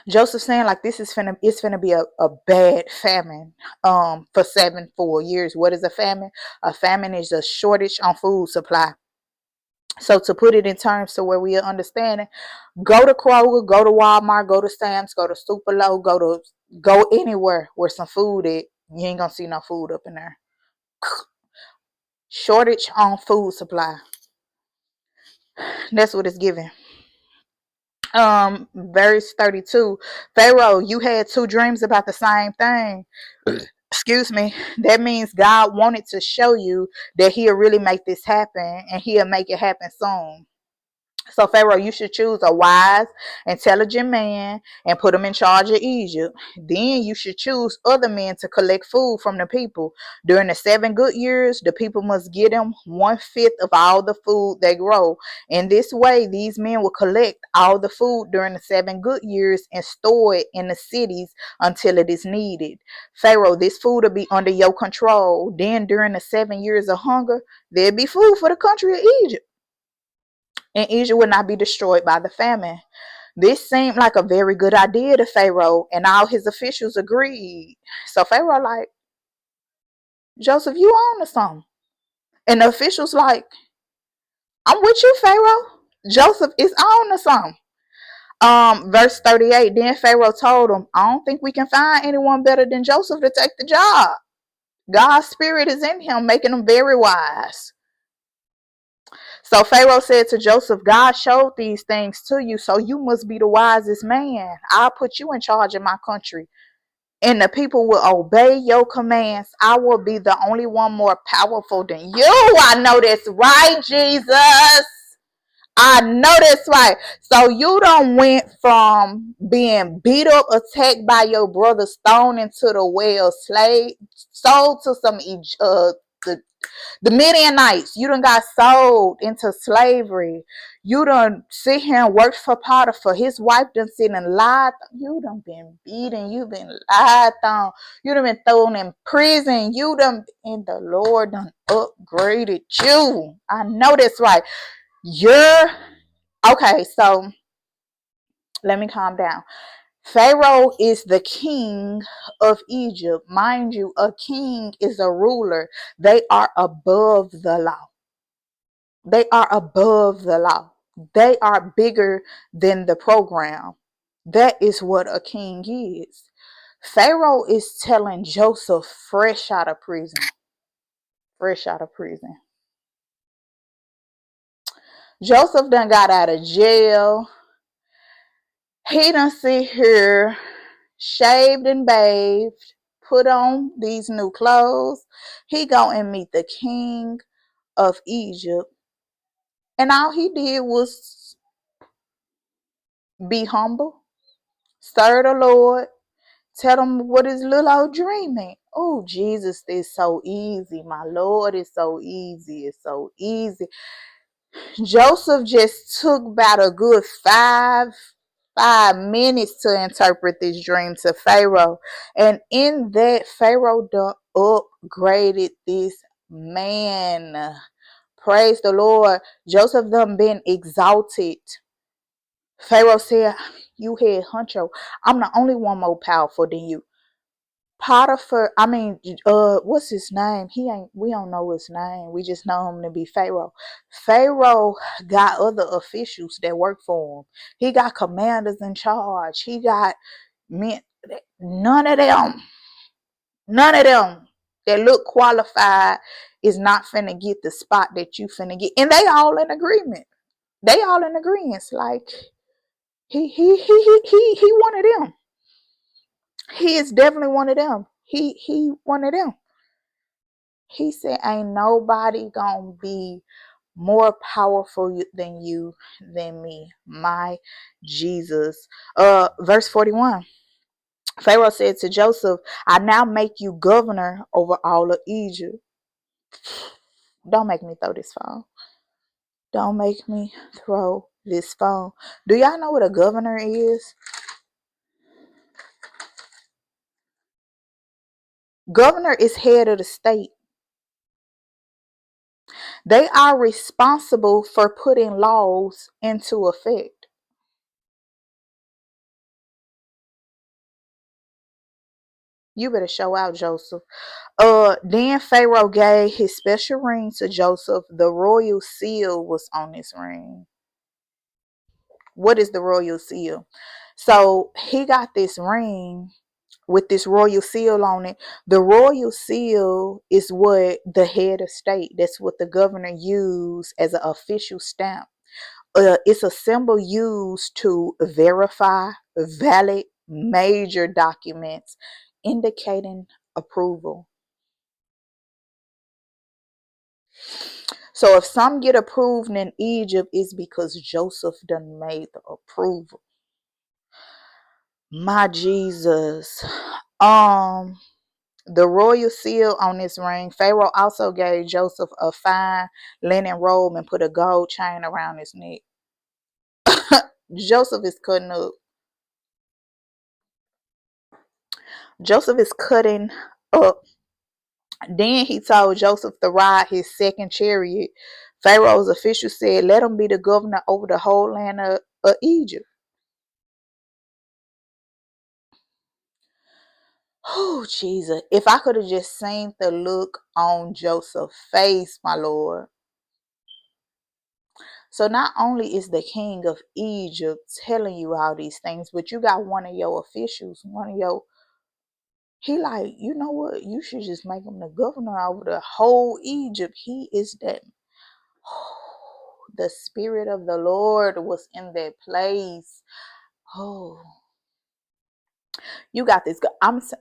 Joseph saying like this is finna be a bad famine for 7 full years. What is a famine? A famine is a shortage on food supply. So to put it in terms to where we are understanding, go to Kroger, go to Walmart, go to Sam's, go to Superlo, go anywhere where some food is. You ain't gonna see no food up in there. Shortage on food supply. That's what it's giving. Verse 32. Pharaoh, you had 2 dreams about the same thing. Excuse me. That means God wanted to show you that he'll really make this happen and he'll make it happen soon. So Pharaoh, you should choose a wise, intelligent man and put him in charge of Egypt. Then you should choose other men to collect food from the people. During the 7 good years, the people must give them 1/5 of all the food they grow. In this way, these men will collect all the food during the 7 good years and store it in the cities until it is needed. Pharaoh, this food will be under your control. Then during the 7 years of hunger, there'll be food for the country of Egypt, and Egypt would not be destroyed by the famine. This seemed like a very good idea to Pharaoh, and all his officials agreed. So Pharaoh like, Joseph, you on to something. And the officials like, I'm with you, Pharaoh. Joseph is on to something. Verse 38, then Pharaoh told him, I don't think we can find anyone better than Joseph to take the job. God's spirit is in him, making him very wise. So Pharaoh said to Joseph, God showed these things to you, so you must be the wisest man. I'll put you in charge of my country, and the people will obey your commands. I will be the only one more powerful than you. I know that's right, Jesus. I know that's right. So you done went from being beat up, attacked by your brothers, thrown into the well, slave, sold to some the Midianites. You done got sold into slavery. You done sit here and worked for Potiphar. His wife done sit and lied. You done been beaten. You been lied on. You done been thrown in prison. You done, and the Lord done upgraded you. I know that's right. You're Okay, so let me calm down. Pharaoh is the king of Egypt. Mind you, a king is a ruler. They are above the law. They are above the law. They are bigger than the program. That is what a king is. Pharaoh is telling Joseph fresh out of prison. Fresh out of prison. Joseph done got out of jail. He done sit here, shaved and bathed, put on these new clothes. He go and meet the king of Egypt. And all he did was be humble, serve the Lord, tell him what his little old dream meant. Oh, Jesus is so easy. My Lord is so easy. It's so easy. Joseph just took about a good five minutes to interpret this dream to Pharaoh. And in that, Pharaoh upgraded this man. Praise the Lord. Joseph done been exalted. Pharaoh said, you head honcho. I'm the only one more powerful than you. What's his name? We don't know his name. We just know him to be Pharaoh. Pharaoh got other officials that work for him. He got commanders in charge. He got men. None of them that look qualified is not finna get the spot that you finna get. And they all in agreement. They all in agreement. Like he one of them. He is definitely one of them. He one of them. He said, ain't nobody gonna be more powerful than me, my Jesus. Verse 41. Pharaoh said to Joseph, I now make you governor over all of Egypt. Don't make me throw this phone. Don't make me throw this phone. Do y'all know what a governor is? Governor is head of the state. They are responsible for putting laws into effect. You better show out, Joseph. Then Pharaoh gave his special ring to Joseph. The royal seal was on his ring. What is the royal seal? So he got this ring with this royal seal on it. The royal seal is what the head of state, that's what the governor used as an official stamp. It's a symbol used to verify valid major documents indicating approval. So if some get approved in Egypt, it's because Joseph done made the approval. My Jesus. The royal seal on this ring. Pharaoh also gave Joseph a fine linen robe and put a gold chain around his neck. Joseph is cutting up. Joseph is cutting up. Then he told Joseph to ride his second chariot. Pharaoh's official said, let him be the governor over the whole land of Egypt. Oh, Jesus. If I could have just seen the look on Joseph's face, my Lord. So not only is the king of Egypt telling you all these things, but you got one of your officials, he like, you know what? You should just make him the governor over the whole Egypt. He is that. The spirit of the Lord was in that place. Oh, you got this.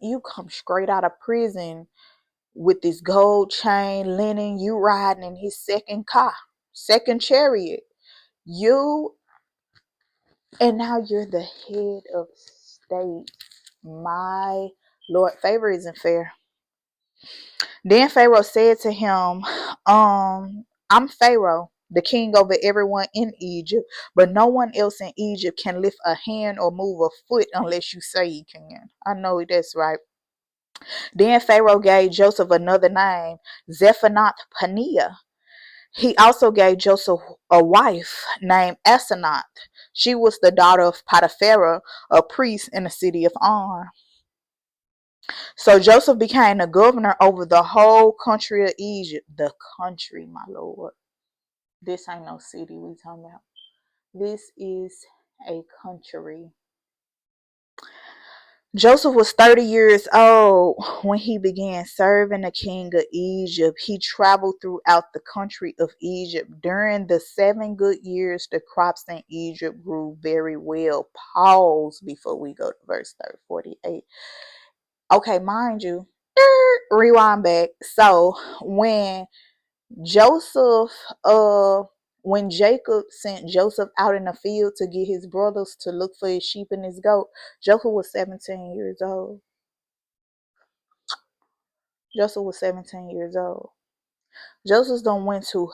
You come straight out of prison with this gold chain, linen. You riding in his second car, second chariot. You and now you're the head of state. My Lord, favor isn't fair. Then Pharaoh said to him, I'm Pharaoh, the king over everyone in Egypt, but no one else in Egypt can lift a hand or move a foot unless you say he can. I know that's right. Then Pharaoh gave Joseph another name, Zephanath Paneah. He also gave Joseph a wife named Asenath. She was the daughter of Potipharah, a priest in the city of On. So Joseph became the governor over the whole country of Egypt. The country, my lord. This ain't no city we talking about. This is a country. Joseph was 30 years old when he began serving the king of Egypt. He traveled throughout the country of Egypt. During the 7 good years, the crops in Egypt grew very well. Pause before we go to verse 48. Okay, mind you, rewind back. So Joseph, uh, when Jacob sent Joseph out in the field to get his brothers to look for his sheep and his goat, Joseph was 17 years old. Joseph was 17 years old. Joseph done went to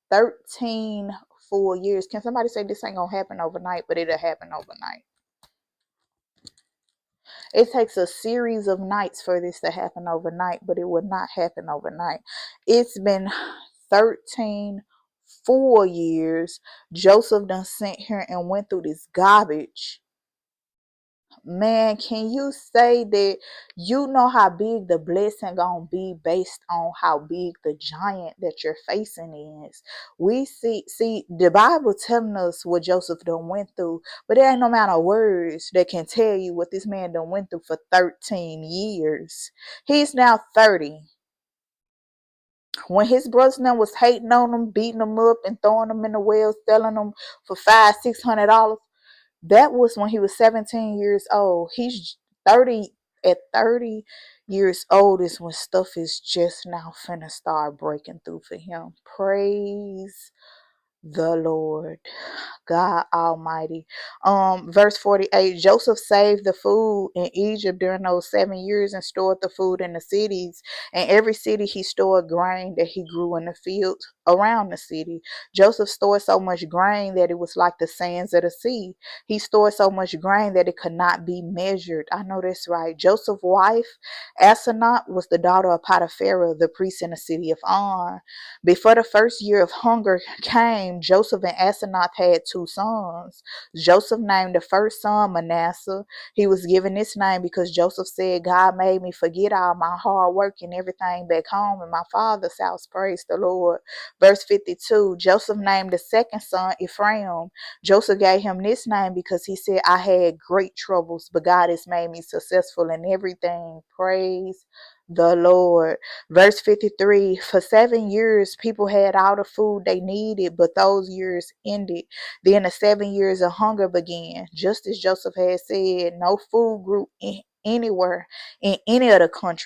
13 full years. Can somebody say this ain't gonna happen overnight, but it'll happen overnight? It takes a series of nights for this to happen overnight, but it will not happen overnight. It's been 13 full years. Joseph done sat here and went through this garbage. Man, can you say that you know how big the blessing gonna be based on how big the giant that you're facing is? We see the Bible telling us what Joseph done went through, but there ain't no amount of words that can tell you what this man done went through for 13 years. He's now 30. When his brothers now was hating on him, beating him up and throwing him in the well, selling them for $500-$600, that was when he was 17 years old. He's 30. At 30 years old is when stuff is just now finna start breaking through for him. Praise the Lord. God Almighty. Verse 48, Joseph saved the food in Egypt during those 7 years and stored the food in the cities. In every city, he stored grain that he grew in the fields around the city. Joseph stored so much grain that it was like the sands of the sea. He stored so much grain that it could not be measured. I know that's right. Joseph's wife, Asenath, was the daughter of Potipharah, the priest in the city of On. Before the first year of hunger came, Joseph and Asenath had 2 sons. Joseph named the first son Manasseh. He was given this name because Joseph said, God made me forget all my hard work and everything back home in my father's house. Praise the Lord. Verse 52, Joseph named the second son Ephraim. Joseph gave him this name because he said, I had great troubles, but God has made me successful in everything. Praise the Lord. Verse 53, for 7 years, people had all the food they needed, but those years ended. Then the 7 years of hunger began. Just as Joseph had said, no food grew anywhere in any of the countries